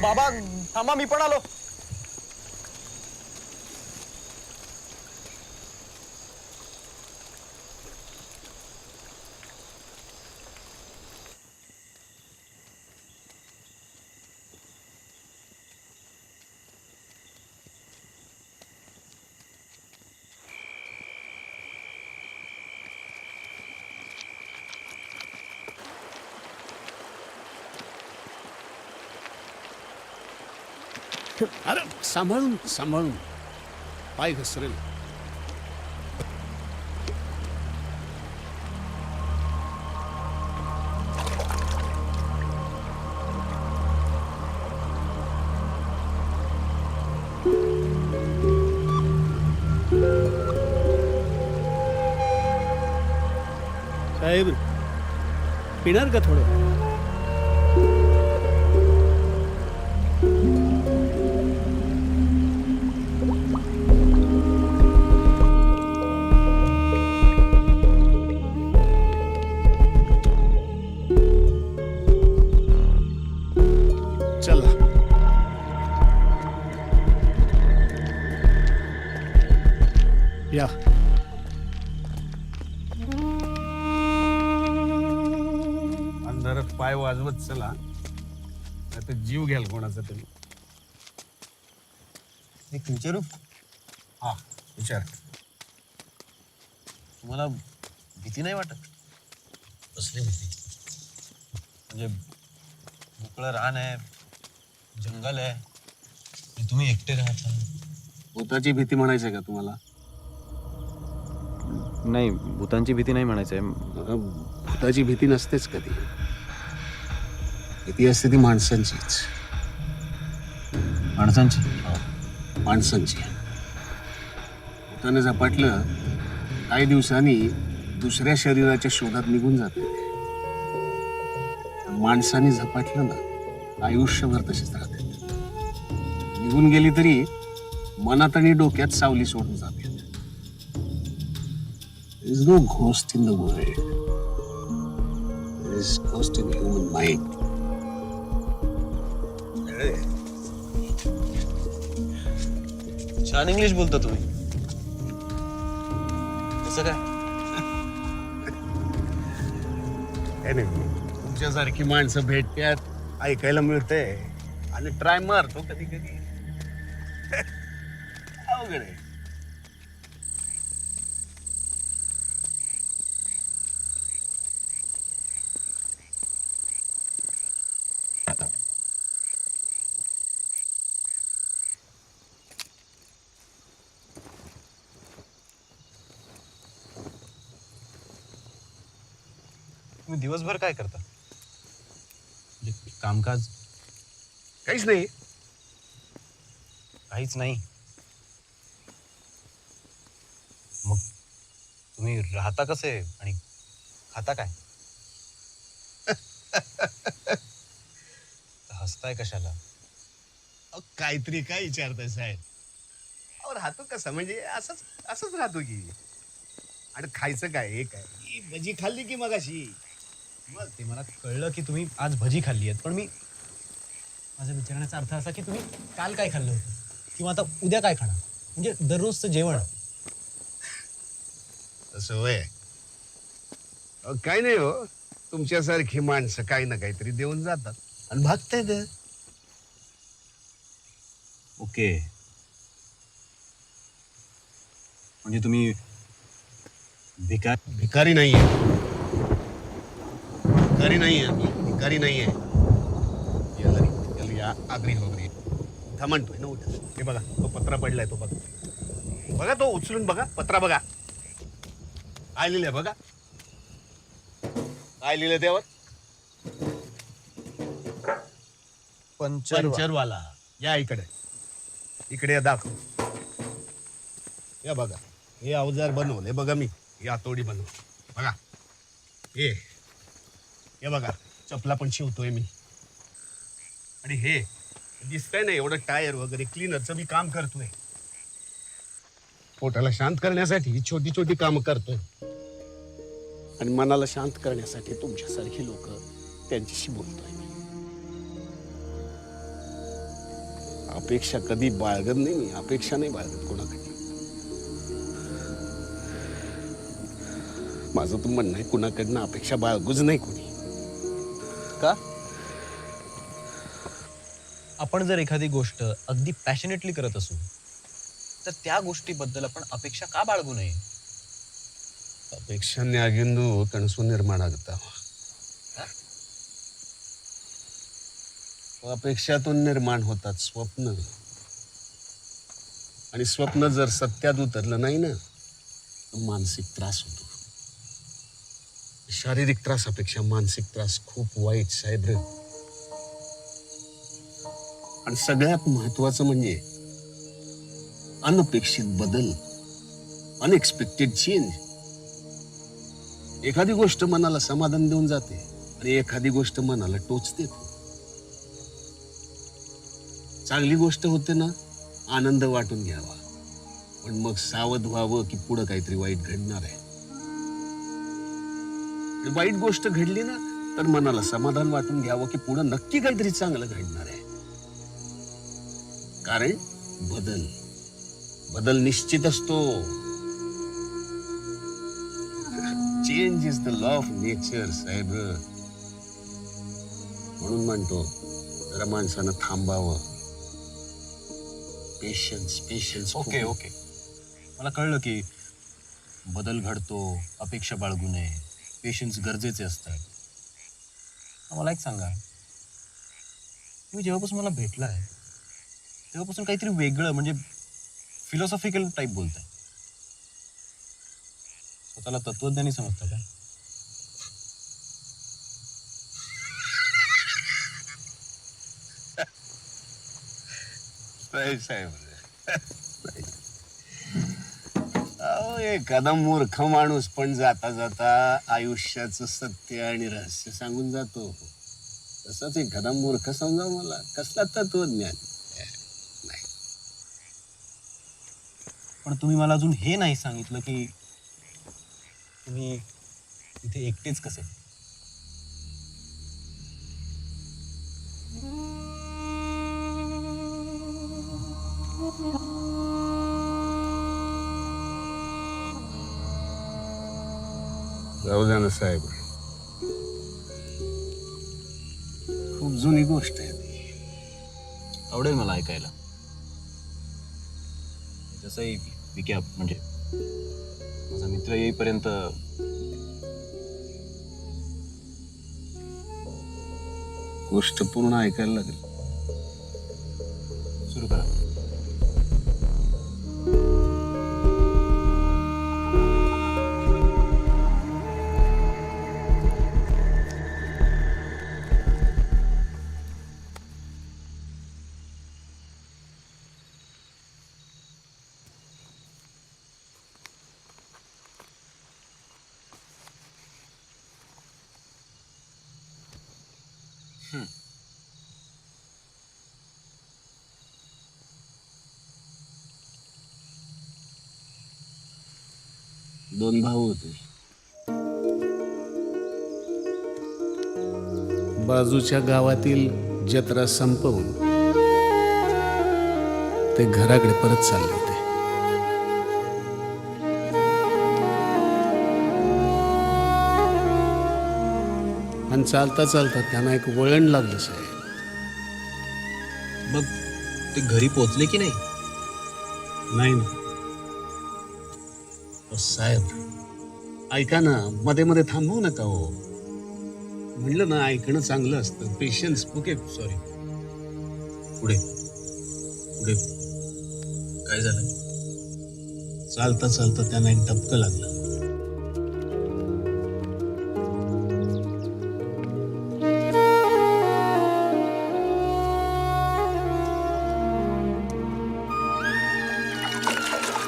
बाबा थांबा, मी पण आलो. अरे सांभाळून सांभाळून पाय घसरेल. साहेब पिणार का थोडं? चला या. अंधारात पाय वाजवत चला, आता जीव घ्याल कोणाचा तरी. एक विचारू? हा विचार. तुम्हाला भीती नाही वाटत? कसली भीती? म्हणजे मोकळं रान आहे, जंगल आहे, आणि तुम्ही एकटे राहता. भूताची भीती म्हणायची का तुम्हाला? नाही, भूतांची भीती नाही म्हणायचं आहे. भूताची भीती नसतेच कधी. भीती असते ती माणसांचीच. माणसांची? माणसांची. भूतानं झपाटलं काही दिवसांनी दुसऱ्या शरीराच्या शोधात निघून जाते. माणसाने झपाटलं ना आयुष्यभर तशीच राहते. निघून गेली तरी मनात आणि डोक्यात सावली सोडून जाते. There is no ghost in the world. There is ghost in human mind. छान इंग्लिश बोलता तुम्ही. कसं काय? काय नाही, तुमच्यासारखी माणसं भेटत्यात, ऐकायला मिळतंय आणि ट्राय मारतो कधी कधी. अवघड आहे. तुम्ही दिवसभर काय करता? म्हणजे कामकाज? काहीच नाही. काहीच नाही. मग तुम्ही राहता कसे आणि खाता काय? हसताय कशाला? अहो, काहीतरी काय विचारताय साहेब? अहो, राहतो कसा म्हणजे असंच असंच राहतो की. आणि खायचं काय? हे काय, ही भजी खाल्ली की मगाशी. मग ते मला कळलं की तुम्ही आज भजी खाल्ली आहेत, पण माझा विचारण्याचा अर्थ असा की तुम्ही काल काय खाल्लं होतं किंवा आता उद्या काय खाणार, म्हणजे दररोजचं जेवण. असं होय. अहो, काय नाही हो, तुमच्यासारखी माणसं काही ना काहीतरी देऊन जातात आणि भागतायत. ओके, म्हणजे तुम्ही भिकारी नाहीये. भिकारी नाहीये मी, भिकारी नाहीये. या आगरी वगैरे था म्हणतोय ना उद्या. हे बघा, तो पत्रा पडलाय, तो बघा. बघा तो उचलून बघा, पत्रा बघा. काय लिहिलंय बघा, काय लिहिलंय त्यावर? पंचरवाला. या इकडे, इकडे दाखव. या बघा, हे अवजार बनवले बघा मी. हे हातोडी बनवली बघा. हे बघा, चपला पण शिवतोय मी. आणि हे दिसतंय ना, एवढं टायर वगैरे क्लीनरचं मी काम करतोय. पोटाला शांत करण्यासाठी छोटी छोटी कामं करतोय आणि मनाला शांत करण्यासाठी तुमच्यासारखी लोक त्यांच्याशी बोलतोय. अपेक्षा कधी बाळगत नाही मी. अपेक्षा नाही बाळगत कोणाकडे. माझं तर म्हणणं आहे, कुणाकडनं अपेक्षा बाळगूच नाही कोणी. का? आपण जर एखादी गोष्ट अगदी पॅशनेटली करत असू तर त्या गोष्टीबद्दल आपण अपेक्षा का बाळगू नये? अपेक्षाने ಆಗಿಂದು कणसू निर्माण आगता. अपेक्षातून निर्माण होतात स्वप्न. आणि स्वप्न जर सत्यात उतरलं नाही ना, तर मानसिक त्रास होतो. शारीरिक त्रासापेक्षा मानसिक त्रास खूप वाईट साहेब. आणि सगळ्यात महत्वाचं म्हणजे अनपेक्षित बदल, अनएक्सपेक्टेड चेंज. एखादी गोष्ट मनाला समाधान देऊन जाते आणि एखादी गोष्ट मनाला टोचते. चांगली गोष्ट होते ना, आनंद वाटून घ्यावा, पण मग सावध व्हावं की पुढं काहीतरी वाईट घडणार आहे. वाईट गोष्ट घडली ना, तर मनाला समाधान वाटून घ्यावं की पुढं नक्की काहीतरी चांगलं घडणार आहे. कारण बदल निश्चित असतो. Change is the law of nature साहेब. म्हणून म्हणतो, जरा माणसानं थांबावं. पेशन्स. ओके, मला कळलं की बदल घडतो, अपेक्षा बाळगू नये, पेशन्स गरजेचे असतात. मला एक सांगा, तुम्ही जेव्हापासून मला भेटलाय तेव्हापासून काहीतरी वेगळं, म्हणजे फिलॉसॉफिकल टाईप बोलताय. स्वतःला तत्वज्ञानी समजता का? साहेब, एखादा मूर्ख माणूस पण जाता जाता आयुष्याचं सत्य आणि रहस्य सांगून जातो. तसंच एखादा मूर्ख समजा मला कसला तत्वज्ञान नाही. पण तुम्ही मला अजून हे नाही सांगितलं की तुम्ही इथे एकटेच कसे? जाऊ द्या ना साहेब, खूप जुनी गोष्ट आहे ती. आवडेल मला ऐकायला. तसंही विक्या म्हणजे माझा मित्र येईपर्यंत गोष्ट पूर्ण ऐकायला लागेल. सुरू करा. दोन भाऊ होते. बाजूच्या गावातील जत्रा संपवून ते घराकडे परत चालले होते. आणि चालता चालता त्यांना एक वळण लागलं साहेब. मग ते घरी पोचले की नाही? नाही ना. साहेब ऐका ना, मध्ये मध्ये थांबवू नका हो. म्हणलं ना, ऐकणं चांगलं असतं. पेशन्स. Okay sorry. पुढे पुढे काय झालं? चालता चालता त्यांना एक धपकं लागलं.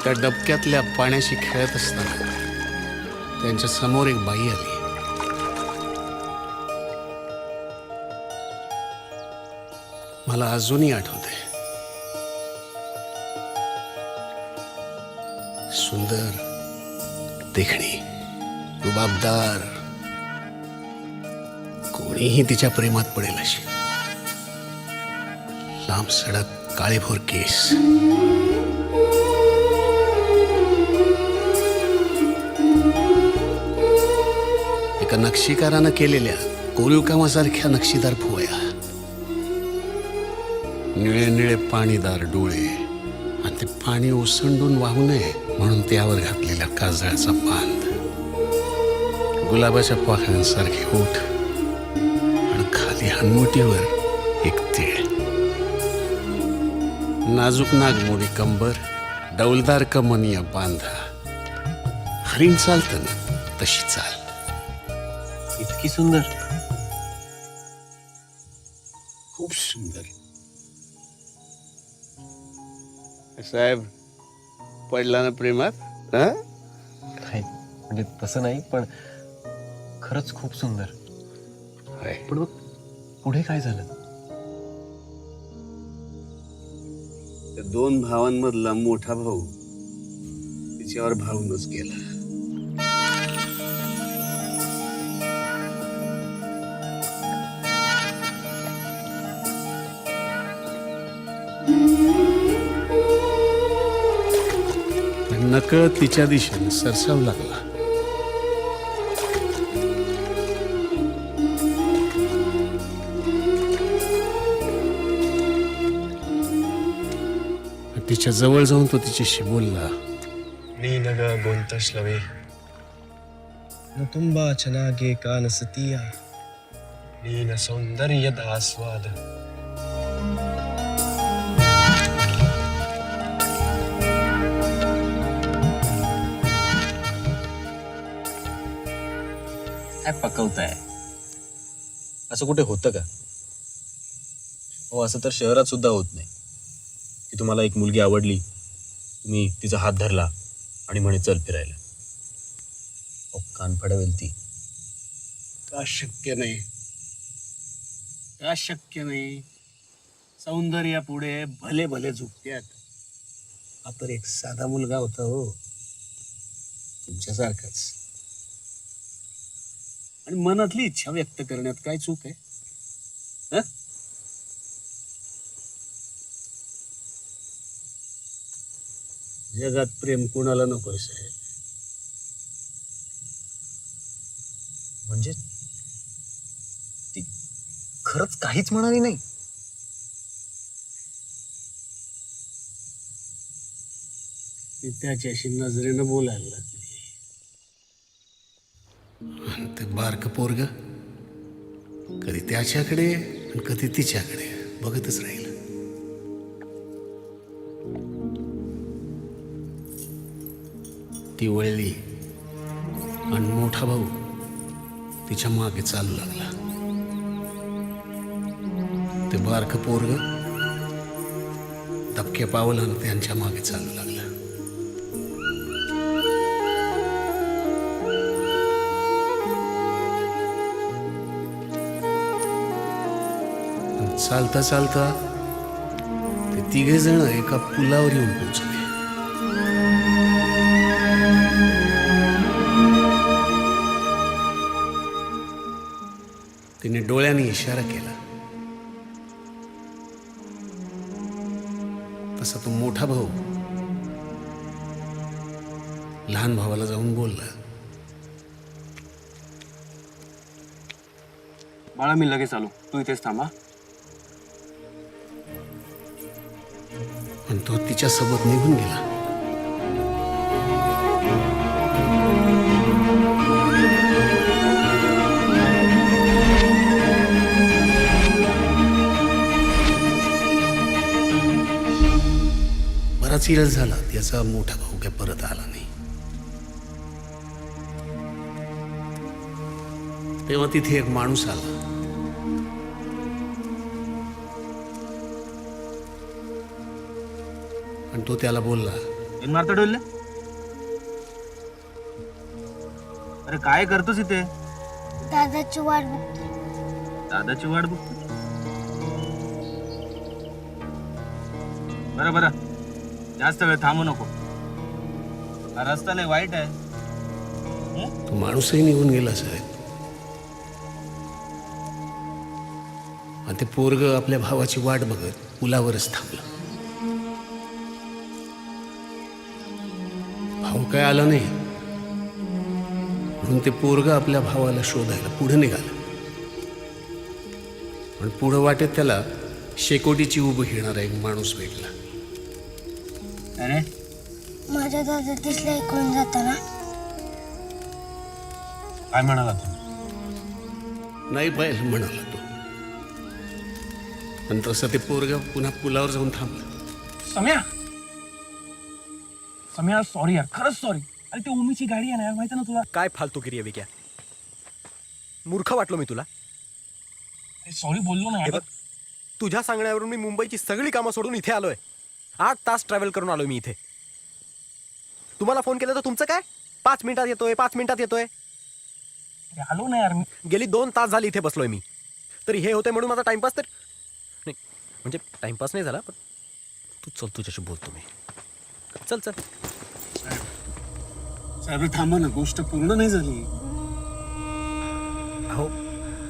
त्या डबक्यातल्या पाण्याशी खेळत असताना त्यांच्या समोर एक बाई आली. मला अजूनही आठवते. सुंदर, देखणी, रुबाबदार, कोणीही तिच्या प्रेमात पडेल अशी. लांब सडक काळेभोर केस, एका नक्षीकारानं केलेल्या कोरीव कामासारख्या नक्षीदार भुवया, निळे निळे पाणीदार डोळे, आणि ते पाणी ओसंडून वाहू नये म्हणून त्यावर घातलेला काजळाचा बांध, गुलाबाच्या पाकळ्यांसारखे ओठ, आणि खाली हनवटीवर एक तीळ, नाजूक नागमोडी कंबर, डौलदार कमनिया बांधा. हरिण चालतं ना तशी चाल. इतकी सुंदर, खूप सुंदर. साहेब पडला ना प्रेमात? नाही म्हणजे तसं नाही, पण खरंच खूप सुंदर. पण मग पुढे काय झालं? त्या दोन भावांमधला मोठा भाऊ तिच्यावर भावूनच गेला. नकळत तिच्या दिशेने सरसावू लागला. तिच्या जवळ जाऊन तो तिच्याशी बोलला. ನೀನಗ ಗೊಂತಶ್ಲವೇ ನ ತುಂಬಾ ಚೆನ್ನಾಗಿ ಕಾಣಿಸುತ್ತೀಯ, ನೀನ ಸೌಂದರ್ಯದ ಆಸ್ವಾದ. काय पकवताय? असं कुठे होतं का? हो, असं तर शहरात सुद्धा होत नाही की तुम्हाला एक मुलगी आवडली, तुम्ही तिचा हात धरला आणि म्हणे चल फिरायला. कान फडवेल ती. का शक्य नाही? का शक्य नाही? सौंदर्यापुढे भले भले झुकत्यात. हा तर एक साधा मुलगा होता हो, तुमच्यासारखाच. आणि मनातली इच्छा व्यक्त करण्यात काय चूक आहे? जगात प्रेम कोणाला नकोय साहेब. म्हणजे ती खरंच काहीच म्हणाली नाही. ती त्याच्याशी नजरेनं बोलायला लागली. ते बारकं पोरग कधी त्याच्याकडे आणि कधी तिच्याकडे बघतच राहील. ती वळली आणि मोठा भाऊ तिच्या मागे चालू लागला. ते बारकं पोरग दबके पावलं आणि त्यांच्या मागे चालू लागला. चालता चालता ते तिघे जण एका पुलावर येऊन पोहोचले. तिने डोळ्याने इशारा केला. तसा तो मोठा भाऊ लहान भावाला जाऊन बोलला, बाळा मी लगेच आलो, तू इथेच थांबा. पण तो तिच्यासोबत निघून गेला. बराच वेळ झाला त्याचा मोठा भाऊ काय परत आला नाही. तेव्हा तिथे एक माणूस आला. आणि तो त्याला बोलला, इन मारता डोलले. अरे काय करतोस इथे? दादाची वाट बघतो. दादाची वाट बघतो. बरं बरं, जास्त वेळ थांबू नको. हा रस्ता लय वाईट आहे. तो माणूसही निघून गेला साहेब. आणि ते पोरग आपल्या भावाची वाट बघत पुलावरच थांबलं. भाऊ काय आला नाही म्हणून ते पोरग आपल्या भावाला शोधायला पुढे निघालं. पण पुढं वाटेत त्याला शेकोटीची उभं घेणारा एक माणूस भेटला. अरे माझ्या दादा दिसला इकडून जाताना. काय म्हणाला तू? नाही पाहिलं म्हणाला तो. पण तसं ते पोरग पुन्हा पुलावर जाऊन थांबलं. सम्या सम्या सॉरी यार, खरंच सॉरी. अरे ती उमीची गाडी आहे ना यार, माहिती ना तुला. काय फालतूगिरी आहे विक्या? मूर्ख वाटलो मी तुला? सॉरी बोललो ना हे यार. बघ, तुझ्या सांगण्यावरून मी मुंबईची सगळी कामं सोडून इथे आलोय. 8 तास ट्रॅव्हल करून आलोय मी इथे. तुम्हाला फोन केला तर तुमचं काय? 5 मिनिटात येतोय, 5 मिनिटात येतोय. अरे आलो ना यार मी. गेली 2 तास झाली इथे बसलोय मी. तरी हे होते म्हणून माझा टाइमपास तर नाही, म्हणजे टाइमपास नाही झाला. पण तू चल, तुझ्याशी बोलतो मी. चल चल. साहेब थांबा ना, गोष्ट पूर्ण नाही झाली. हो,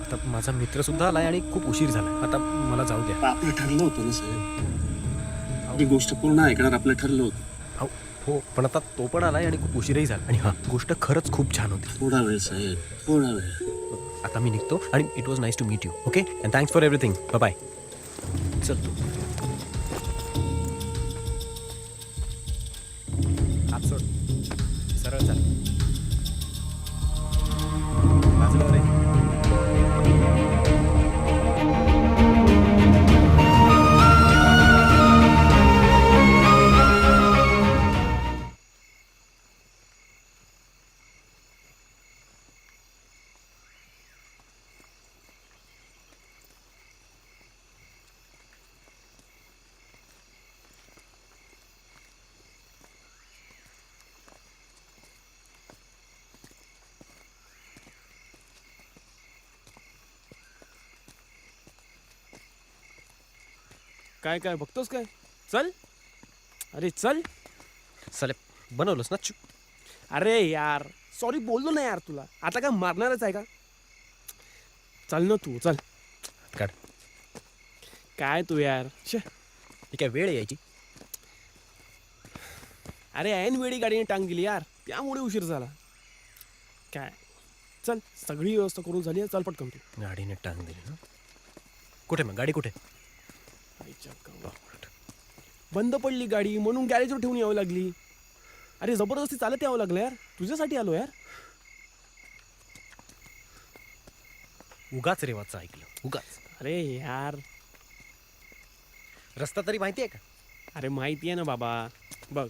आता माझा मित्र सुद्धा आलाय आणि खूप उशीर झाला. आता मला जाऊ द्या. आपलं ठरलं होतं ना साहेब, ही गोष्ट पूर्ण ऐकणार आपलं ठरलं होतं. हो, पण आता तो पण आलाय आणि खूप उशीरही झाला. आणि हां, गोष्ट खरंच खूप छान होती. थोडा वेळ साहेब, थोडा वेळ. आता मी निघतो आणि it was nice to meet you. Okay, and thanks for everything. Bye bye. चल तू हात सोड, सरळ चाल. वाजलं रे. काय काय बघतोस काय? चल. अरे चल. चल, बनवलंस ना? चुप. अरे यार सॉरी बोललो ना यार तुला. आता काय मारणारच आहे का? चल ना तू, चल. काढ. काय तू यार. ही काय वेळ आहे यायची? अरे ऐन वेळी गाडीने टांग गेली यार, त्यामुळे उशीर झाला. काय चल सगळी व्यवस्था करून झाली आहे, चल पटकन तू. गाडीने टांग दिली ना. कुठे मग गाडी कुठे? आईच्या गावात. बंद पडली गाडी म्हणून गॅरेजवर ठेवून यावं लागली. अरे जबरदस्ती चालत यावं लागलं यार, तुझ्यासाठी आलो यार. उगाच रेवाचं ऐकलं, उगाच. अरे यार, रस्ता तरी माहिती आहे का? अरे माहिती आहे ना बाबा. बघ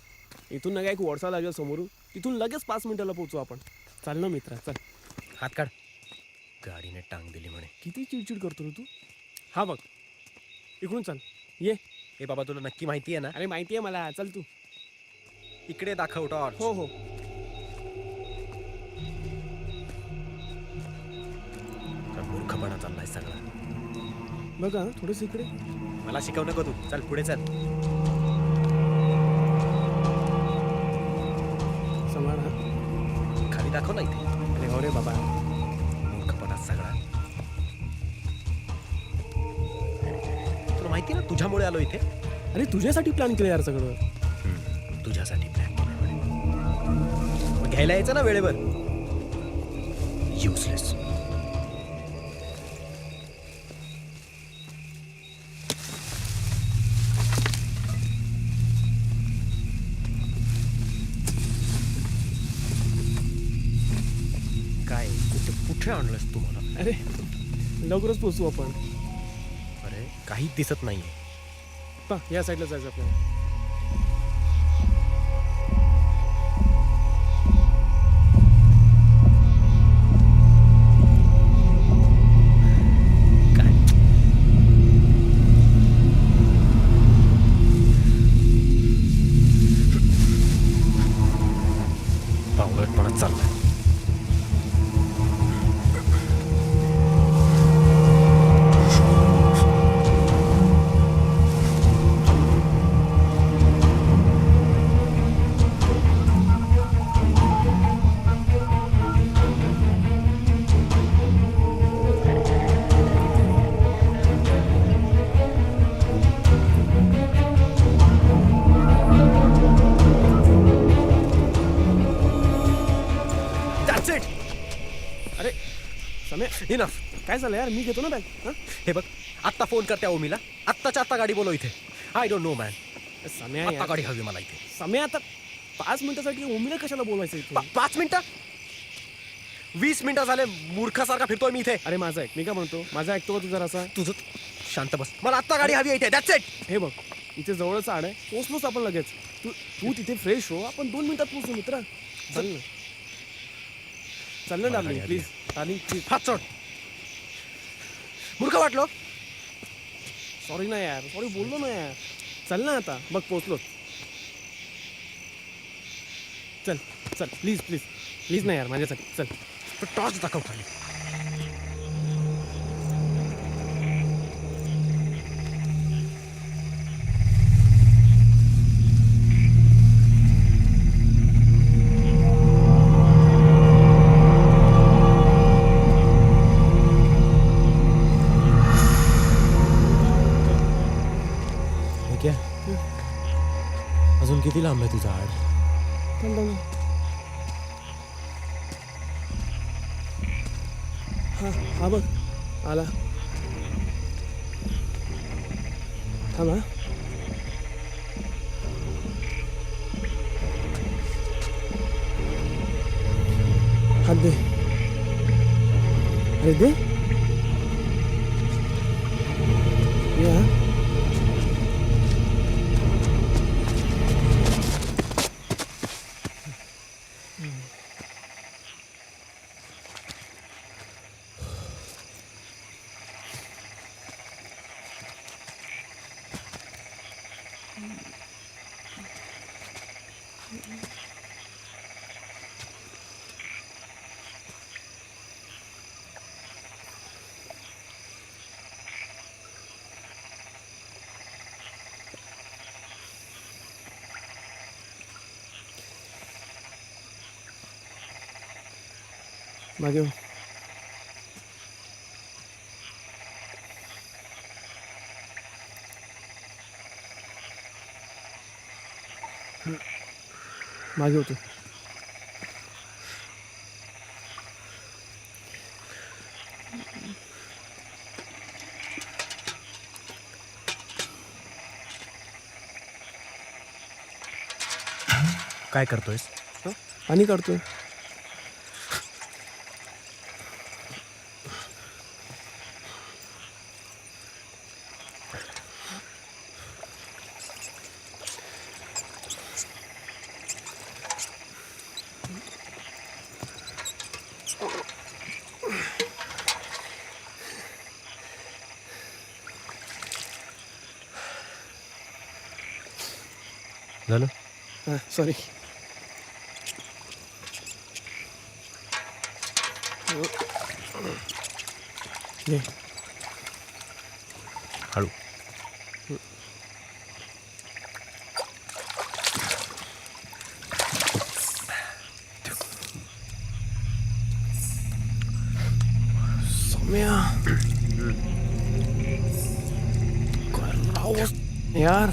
इथून नका एक वळसा लागेल समोरून, तिथून लगेच 5 मिनिटाला पोहोचू आपण. चाल ना मित्रा, चल. हात काढ. गाडीने टांग दिली म्हणे. किती चिडचिड करतो रे तू. हा बघ इकडून चल, ये. हे बाबा तुला नक्की माहिती आहे ना? अरे माहिती आहे मला, चल तू. इकडे दाखव टॉर्च. हो हो. मूर्खपणा चाललाय सगळा. बघा थोडंस इकडे. मला शिकवू नको तू, चल पुढे चल. सांभाळ हा. खाली दाखव ना इथे. अरे हो रे बाबा, मूर्खपणा सगळा. तुला माहिती आहे ना तुझ्यामुळे आलो इथे. अरे तुझ्यासाठी प्लॅन केलं यार सगळं. तुझ्यासाठी प्लॅन केलं म्हणे. मग घ्यायला यायचं ना वेळेवर. युजलेस. काय कुठे आणलंस तू मला? अरे लवकरच पोचू आपण. अरे काहीच दिसत नाहीये. पा या साईडला जायचं आपल्याला. पावलटपणात चाललाय. अरे समय इनफ. काय झालं यार, मी घेतो ना बॅग. हां हे बघ आत्ता फोन करते ओमीला. आत्ताच्या आत्ता गाडी बोलव इथे. I don't know man. समय आत्ता यार. गाडी हवी मला इथे. समय आता 5 मिनिटासाठी ओमीला कशाला बोलवायचं इथे. 5 मिनिटं? 20 मिनिटं झाले मूर्खासारखा फिरतोय मी इथे. अरे माझा ऐक, मी काय म्हणतो, माझा ऐकतो का तू जरासा. तुझं शांत बस. मला आत्ता गाडी हवी आहे इथे. That's it. हे बघ इथे जवळच आड आहे, पोचलोच आपण लगेच. तू तू तिथे फ्रेश हो, आपण 2 मिनिटात पोचू मित्रा. चल ना, चल ना डार्लिंग, प्लीज डार्लिंग प्लीज. हात सोड. मूर्ख वाटलो. सॉरी ना यार, सॉरी बोललो ना यार. चल ना आता, बघ पोचलो. चल चल प्लीज प्लीज प्लीज ना यार माझ्यासाठी. चल टॉर्च दाखव खाली. अजून किती लांब आहे तुझा आड? हा हा बघ आला. थांबा. हात दे. अरे दे. या मागे हो. मागे होतो. काय करतोयस? आणि करतोय. झालं? सॉरी. हळू. सौम्या, यार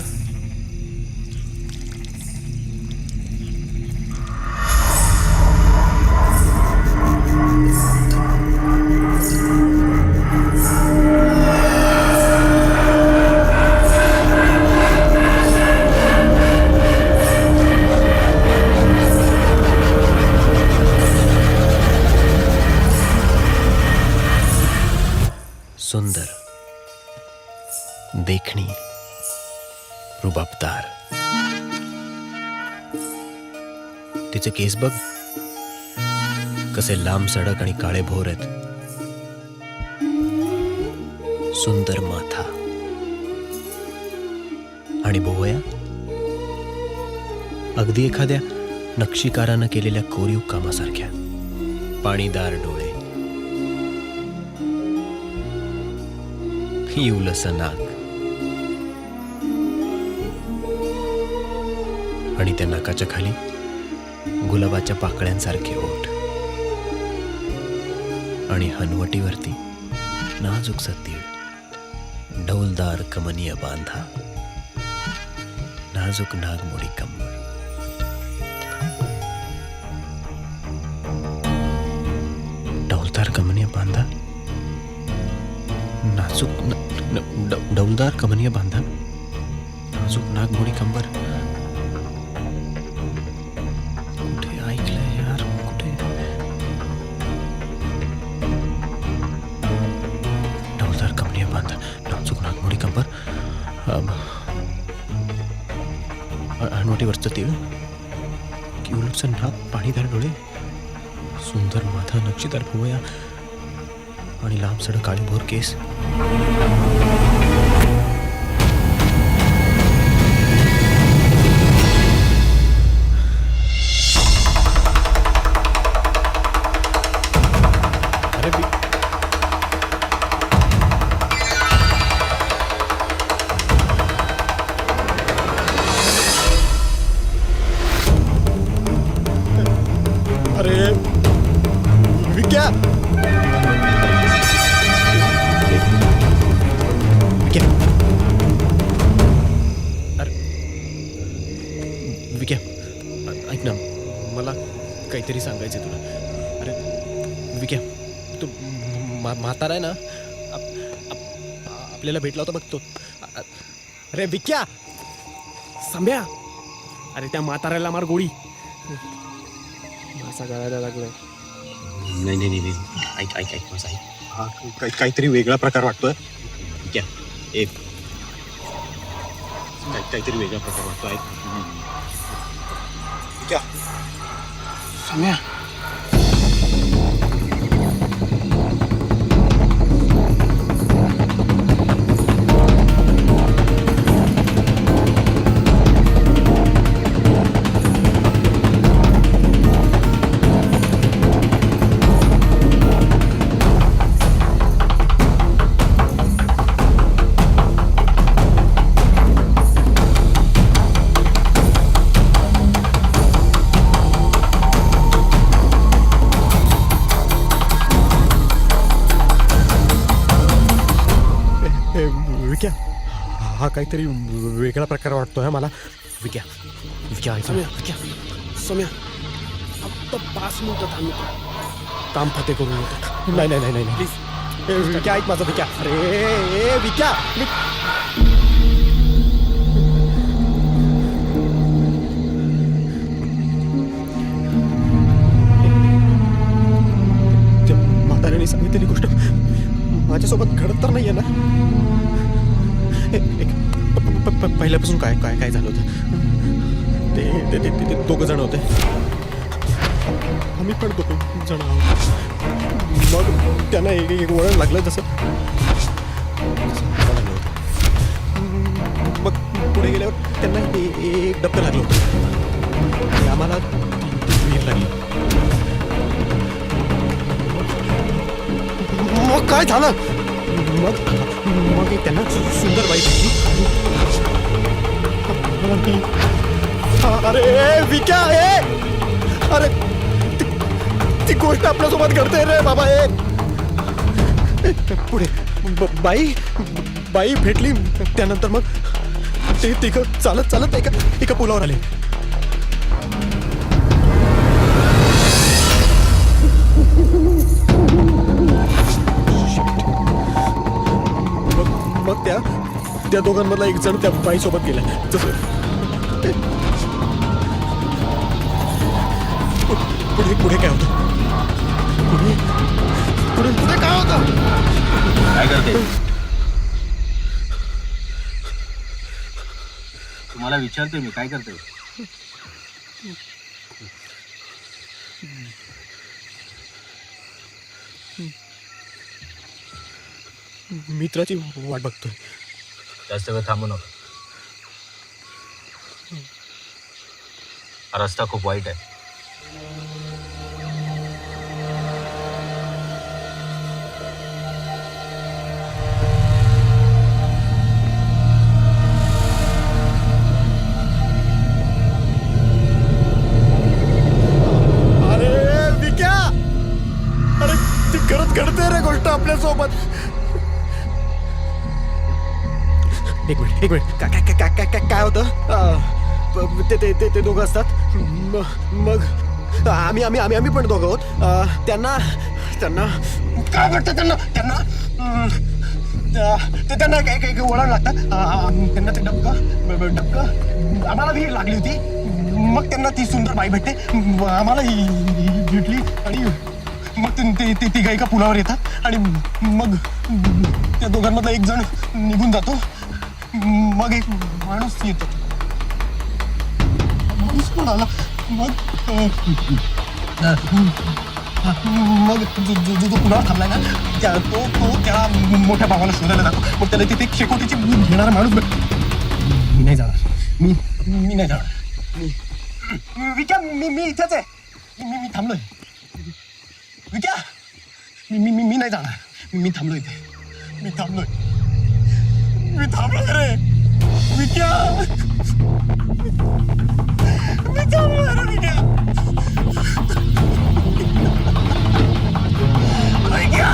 सुंदर, देखणी, रुबाबदार. तिचे केस बघ कसे लांब सडक आणि काळे भोर आहेत. सुंदर माथा आणि भुवया अगदी एखाद्या नक्षीकारानं केलेल्या कोरीव कामासारख्या. पाणीदार डोळे, हिवलसं नाक आणि त्या नाकाच्या खाली गुलाबाच्या पाकळ्यांसारखे ओठ आणि हनवटीवरती नाजूक तीळ. डौलदार कमनीय बांधा, नाजूक नागमोडी कंबर. डौलदार कमनीय बांधा, नाजूक डौलदार कमनीय बांधा, नाजूक नागमोडी कंबर. कुठे ऐकलंय यार, कुठे? डौलदार कमनीय बांधा, नाजूक नागमोडी कंबर, हनवटीवरचं तीळ, किवलूपचं नाक, पाणीदार डोळे, सुंदर माथा, नक्षीदार भुवया आणि लांब सडक काळी भोर केस. अरे विक्या, विक्या, ऐक ना, मला काहीतरी सांगायचं तुला. अरे विक्या, तू म्हातारा आहे ना, आपल्याला भेटला होता बघतो. अरे विक्या, संभ्या, अरे त्या म्हाताऱ्याला मार गोळी. मासा गळायला लागलाय. नाही नाही नाही, ऐक ऐक ऐक माझं ऐक. हा काहीतरी वेगळा प्रकार वाटतोय. विक्या, एक काहीतरी वेगळा प्रकार वाटतोय. क्या सम्या, विक्या, हा काहीतरी वेगळा प्रकार वाटतोय मला. विक्या, विक्या ऐक ना. विक्या, सम्या, फक्त 5 मिनिटं थांबतो, काम फते करून येतो. नाही नाही नाही नाही प्लीज विक्या, ऐक माझं. विक्या, अरे विक्या, सांगितलेली गोष्ट माझ्यासोबत घडत तर नाहीये ना? पहिल्यापासून काय काय काय झालं होतं? ते दोघं जण होते, आम्ही पण दोघं जण आहोत. मग त्यांना एक वळण लागलं जसं मला लागलं होतं. मग पुढे गेल्यावर त्यांना एक डबकं लागलं होतं आणि आम्हाला वीर लागली. मग काय झालं? मग त्यांना सुंदर बाई भेटली. अरे विक्या, अरे ती गोष्ट आपल्यासोबत घडते रे बाबा. पुढे बाई भेटली. त्यानंतर मग ते तिघं चालत एका पुलावर आले. मग त्या दोघांमधला एक जण त्या बाईसोबत गेला. पुढे काय होतं? पुढे काय होतं? काय करते? तुम्हाला विचारतोय मी, काय करते? मित्राची वाट बघतोय. जास्त वेळ थांबू नका. हा रस्ता खूप वाईट आहे. अरे विक्या, अरे ती खरंच घडते रे गोष्ट आपल्यासोबत. एक मिनिट काय होतं? ते दोघं असतात. मग आम्ही पण दोघं आहोत. त्यांना काय वाटतं? त्यांना एक वळण लागतं. त्यांना ते डबकं आम्हाला भी लागली होती. मग त्यांना ती सुंदर बाई भेटते, आम्हाला भेटली आणि मग ते तिघं एका पुलावर येतात आणि मग त्या दोघांमधला एक जण निघून जातो. मग एक माणूस येतो. माणूस पण आला. मग जो पुलावर थांबलाय ना, तो त्या मोठ्या भावाला शोधायला जातो. मग त्याला तिथे शेकोटीची घेणारा माणूस मी नाही जाणार. मी नाही जाणार. विक्या, मी इथेच आहे. मी थांबलोय. विक्या, मी नाही जाणार. मी थांबलोय इथे. मी थांबलोय रे विक्या. मी थांबलोय रे विक्या. विक्या,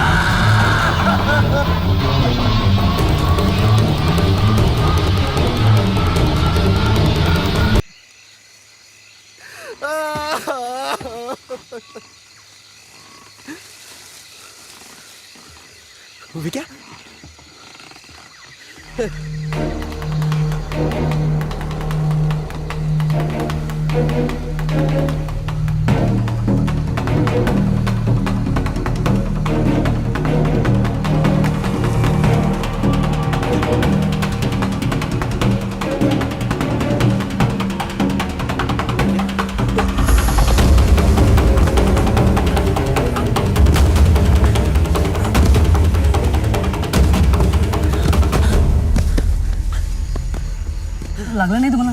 लागलं नाही तुम्हाला?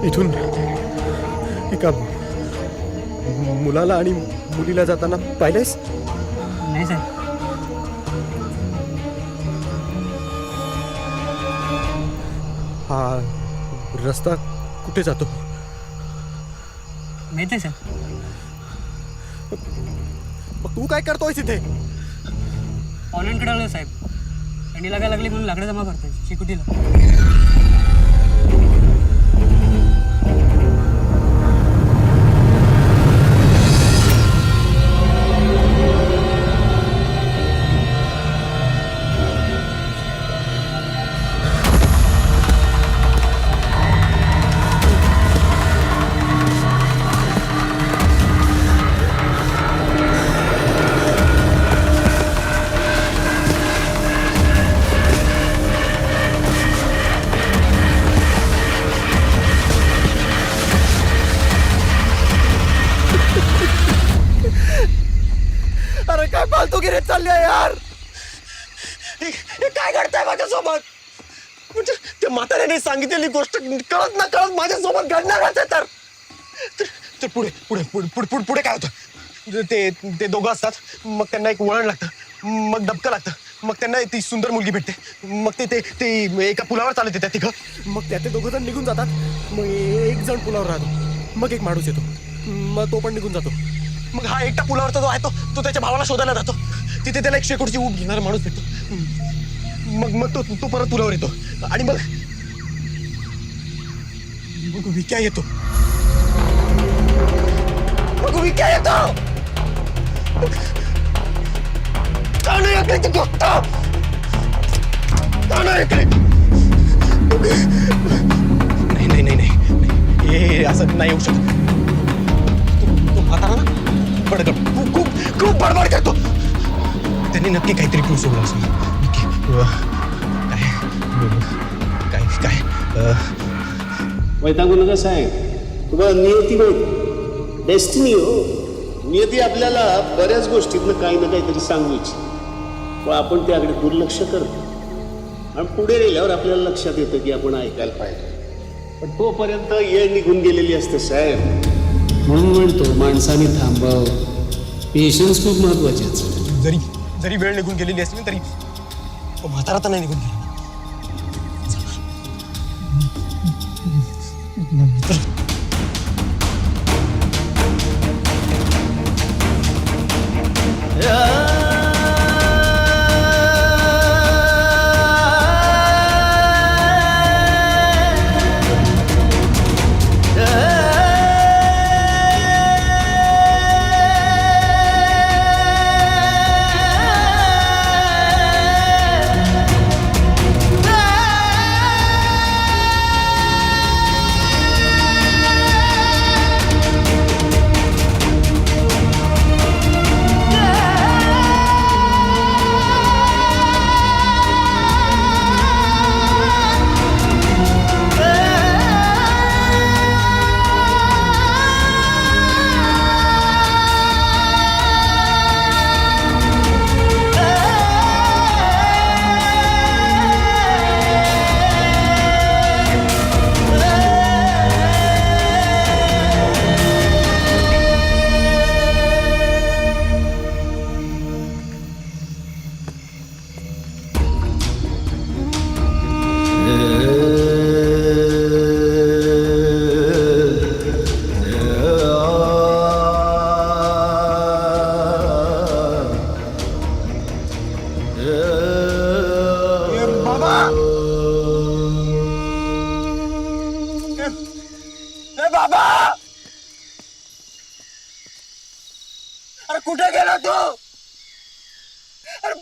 इथून एका मुलाला आणि मुलीला जाताना पाहिलंयस? नाही साहेब. हा रस्ता कुठे जातो? माहित आहे साहेब. मग तू काय करतोय तिथे? ऑनलाईनकडे आलो साहेब. थंडी लागायला लागली म्हणून लाकडं जमा करतोय शेकोटीला. रे चालले यार? हे काय घडतंय माझ्यासोबत? म्हणजे त्या म्हाताऱ्याने सांगितलेली गोष्ट कळत ना कळत माझ्यासोबत घडणारच आहे तर पुढे पुढे पुढे पुढे पुढे काय होतं? ते दोघं असतात, मग त्यांना एक वळण लागतं, मग डबकं लागतं, मग त्यांना ती सुंदर मुलगी भेटते, मग ते एका पुलावर चालत येतात तिघं, मग त्या ते दोघं जण निघून जातात, मग एक जण पुलावर राहतो, मग एक माणूस येतो, मग तो पण निघून जातो, मग हा एकटा पुलावरचा जो आहे तो त्याच्या भावाला शोधायला जातो, तिथे त्याला एक शेकोटीची ऊब घेणारा माणूस भेटतो, मग तो परत पुलावर येतो आणि मग विक्या येतो. मग विक्या येतो. का नाही ऐकली ती गोष्ट? का नाही ऐकली? नाही हे असं नाही येऊ शकत. तो म्हातारा ना बडबड खूप बडबड करतो. त्यांनी नक्की काहीतरी क्लू सोडला असं. काय वैतागू नका साहेब, तुम्हाला नियती माहिती, डेस्टिनी हो. नियती आपल्याला बऱ्याच गोष्टीतनं काही ना काहीतरी सांगू इच्छिते, पण आपण त्याकडे दुर्लक्ष करतो आणि पुढे गेल्यावर आपल्याला लक्षात येतं की आपण ऐकायला पाहिजे, पण तोपर्यंत येळ निघून गेलेली असते साहेब. म्हणून म्हणतो माणसाने थांबाव. पेशन्स खूप महत्वाचे आहेत. जरी वेळ निघून गेलेली असली तरी तो म्हातारा तर नाही निघून गेला. बाबा, अरे कुठे गेला तू? अरे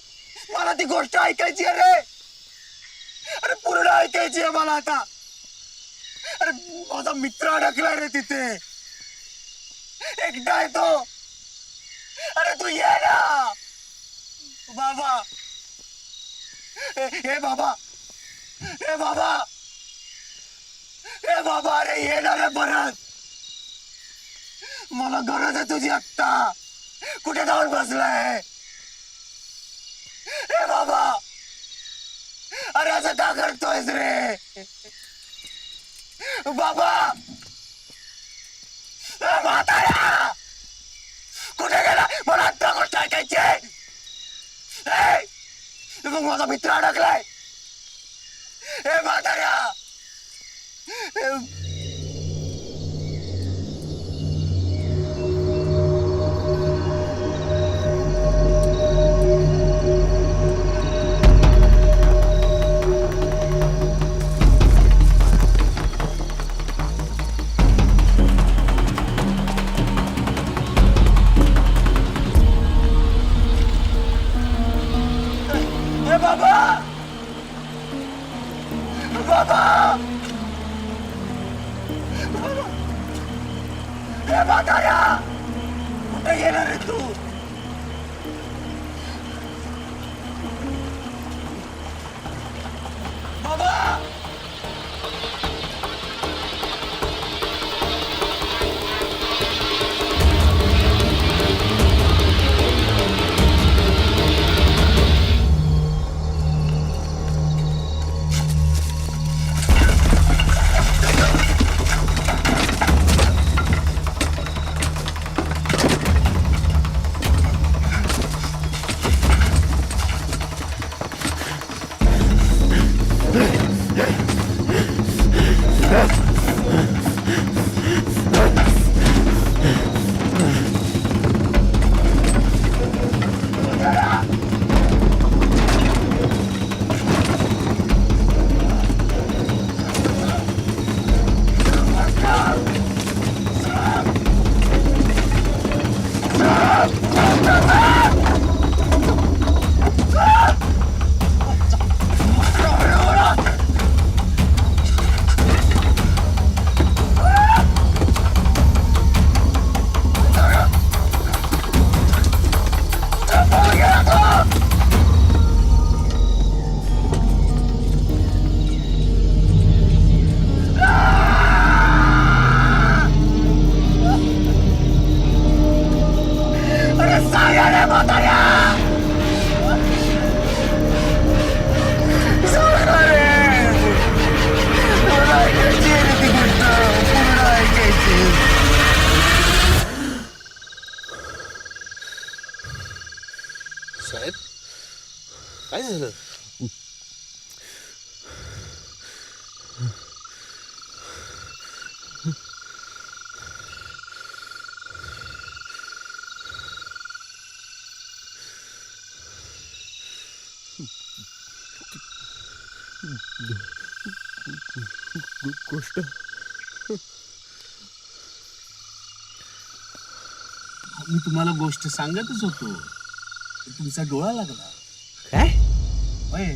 मला ती गोष्ट ऐकायची आहे रे. अरे पूर्ण ऐकायची आहे मला आता. अरे माझा मित्र अडकलाय रे तिथे, एकटा आहे तो. अरे तू ये ना बाबा. हे बाबा, हे बाबा, हे बाबा, अरे ये ना रे परत. मला गरज आहे तुझी आत्ता. कुठे जाऊन बसलाय? हे बाबा, अरे असं का करतोयस रे बाबा? म्हातारा कुठे गेला? मला आत्ता गोष्ट ऐकायची आहे. मग माझा मित्र अडकलाय. हे म्हातारा, कुठे गेला रे तू? बाबा, साहेब काय झालं? गोष्ट मी तुम्हाला गोष्ट सांगतच होतो, तुमचा डोळा लागला. काय? होय.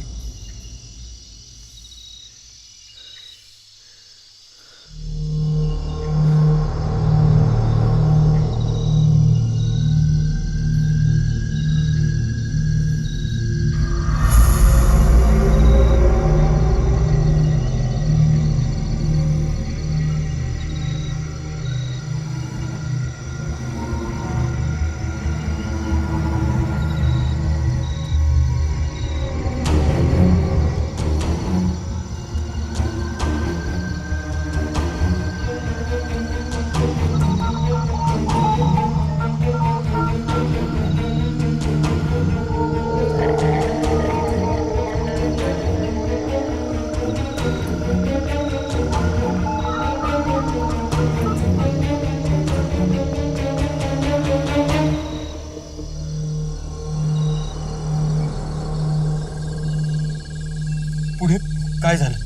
पुढे काय झालं?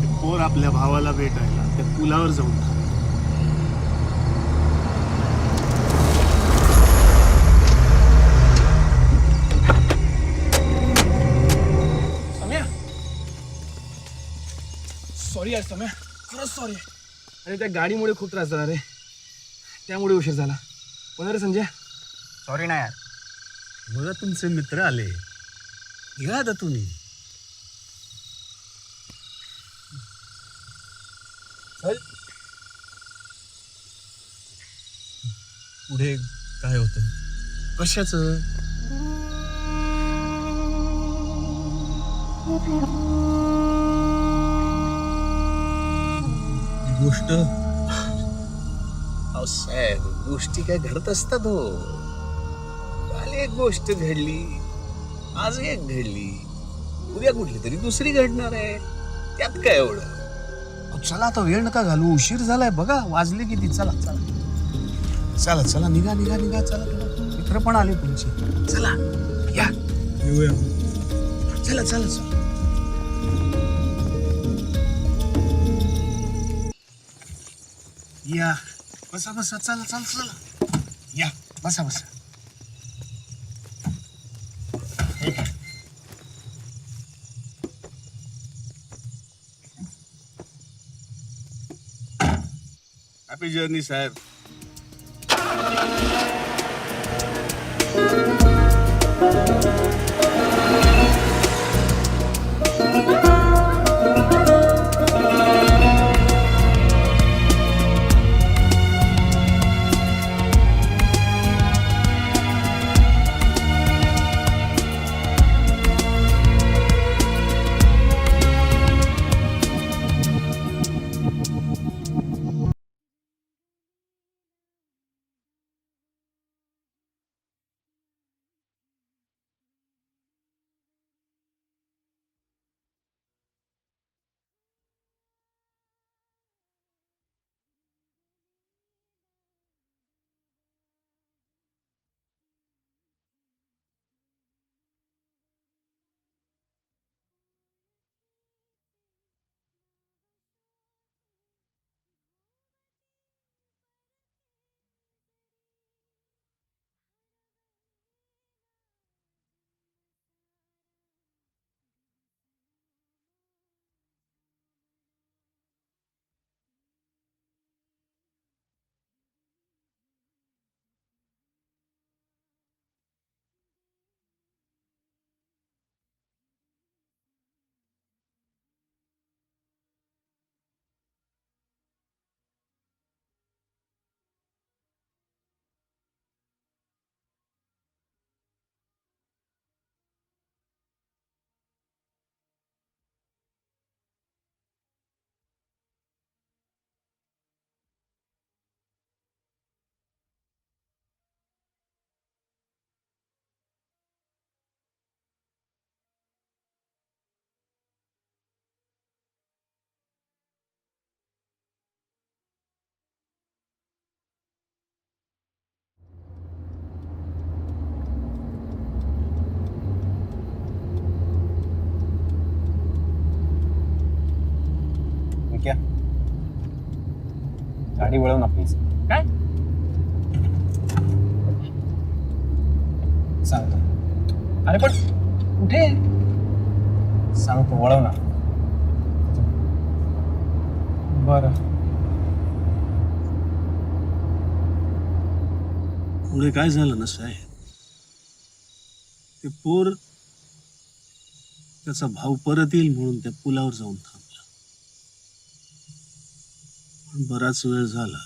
ते पोर आपल्या भावाला भेटायला त्या पुलावर जाऊन थांबलं. सॉरी यार सम्या, खरंच सॉरी. आणि त्या गाडीमुळे खूप त्रास झाला रे, त्यामुळे उशीर झाला. पण रे संजय, सॉरी ना यार. बघा तुमचे मित्र आले, निघा आता तुम्ही. चल. पुढे काय होतं? कशाचं? गोष्ट अहो साहेब, गोष्टी काय घडत असतात हो. काल एक गोष्ट घडली, आज एक घडली, उद्या कुठली तरी दुसरी घडणार आहे. त्यात काय एवढं? अहो, चला आता, वेळ नका घालू, उशीर झालाय. बघा वाजले किती. चला चला चला चला, निघा निघा निघा. चला चला, मित्र पण आले तुमचे. चला या, येऊया. चला चला चला. या, बसा बसा. चला चला चला, या बसा बसा. हॅपी जर्नी साहेब. गाडी वळव ना प्लीज. काय सांगतो. अरे पण कुठे? सांगतो, वळव ना. बरं. पुढे काय झालं ना साहेब, ते पोर त्याचा भाऊ परत येईल म्हणून त्या पुलावर जाऊन थांबला. पण बराच वेळ झाला,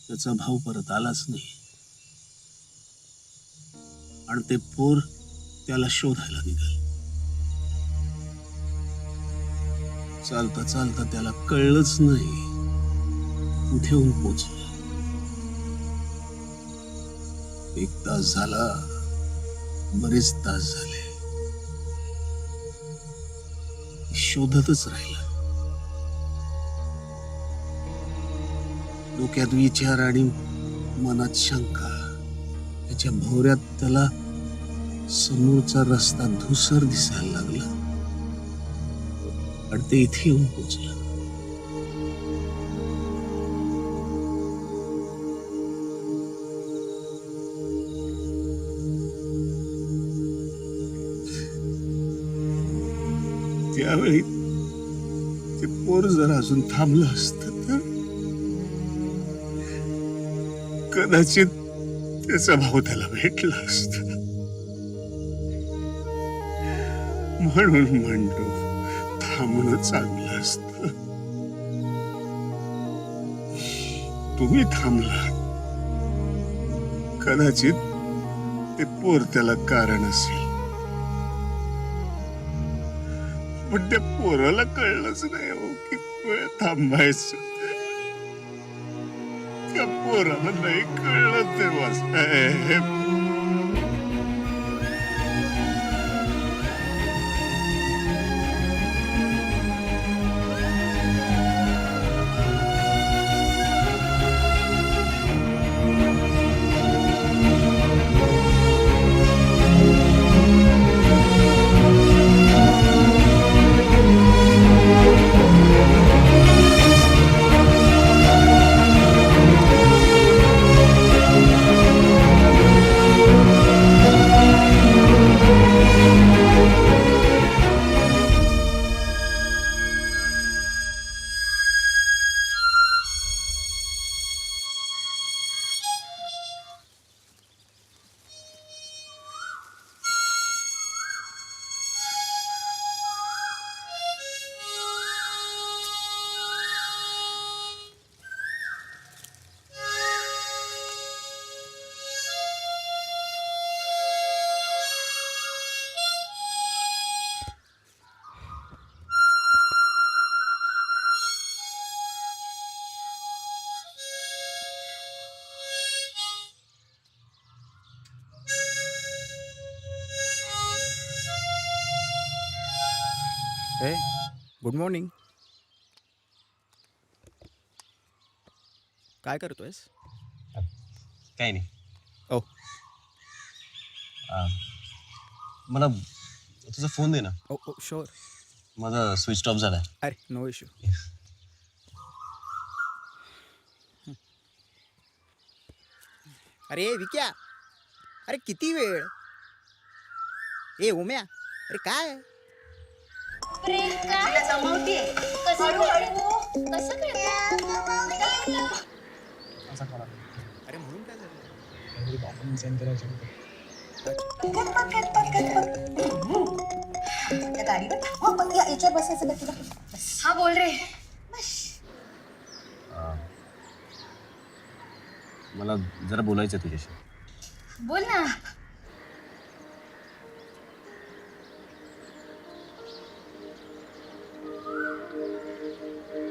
त्याचा भाऊ परत आलाच नाही. आणि ते पोर त्याला शोधायला निघाल. चालता चालता त्याला कळलंच नाही कुठे येऊन पोचलं. 1 तास झाला, बरेच तास झाले, शोधतच राहिला. डोक्यात विचार आणि मनात शंका. त्याच्या भोवऱ्यात त्याला समोरचा रस्ता धुसर दिसायला लागला आणि ते इथे येऊन पोचलं. त्यावेळी ते पोर जर अजून थांबलं असतं तर कदाचित त्याचा भाऊ त्याला भेटला असता. म्हणून म्हणतो, थांबणं चांगलं असतं. तुम्ही थांबला, कदाचित ते पोर त्याला कारण असेल. पण त्या पोराला कळलंच नाही हो किती वेळ थांबायचं. त्या पोराला नाही कळलं तेव्हा साहेब. Good morning. काय करतोयस? काही नाही. ओ, मला तुझा फोन दे ना. ओ ओ शुअर. माझा स्विच ऑफ झालाय. अरे नो इश्यू. अरे विक्या, अरे किती वेळ? ए उम्या, अरे काय? अरे म्हणून काय झालं? याच्यावर बसायचं का तुला? हा बोल रे. मला जरा बोलायचं आहे तुझ्याशी. बोल ना.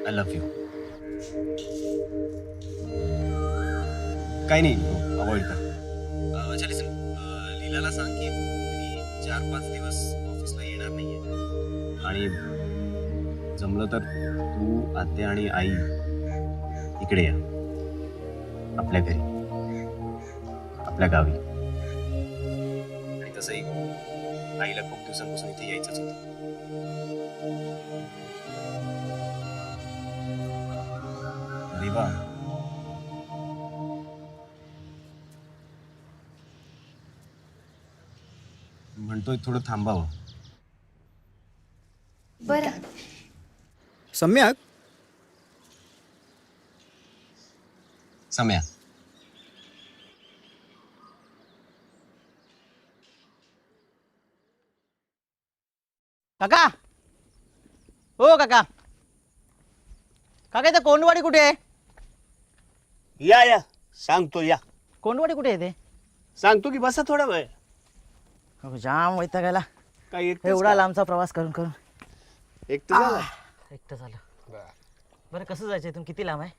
I love you. काही नाही, अवॉइड कर. अच्छा लिसन, लीलाला सांग की मी 4-5 दिवस ऑफिसला येणार नाहीये. आणि जमलं तर तू, आत्या आणि आई इकडे या, आपल्या घरी, आपल्या गावी. आणि तसंही आईला खूप दिवसांपासून इथे यायचंच होतं. देवा, म्हणतोय थोडं थांबावं. बरं. सम्यक सम्या, काका, हो काका, काका इथं कोंडवाडी कुठे आहे? या सांगतो या कोंडवाडी कुठे आहे ते? सांगतो की बसा थोडा वेळ. हो, जाम वैतागायला काय एवढा लांबचा प्रवास करून करून एक तर झाला. एकटं झालं. बरं कसं जायचं इथून? किती लांब आहे?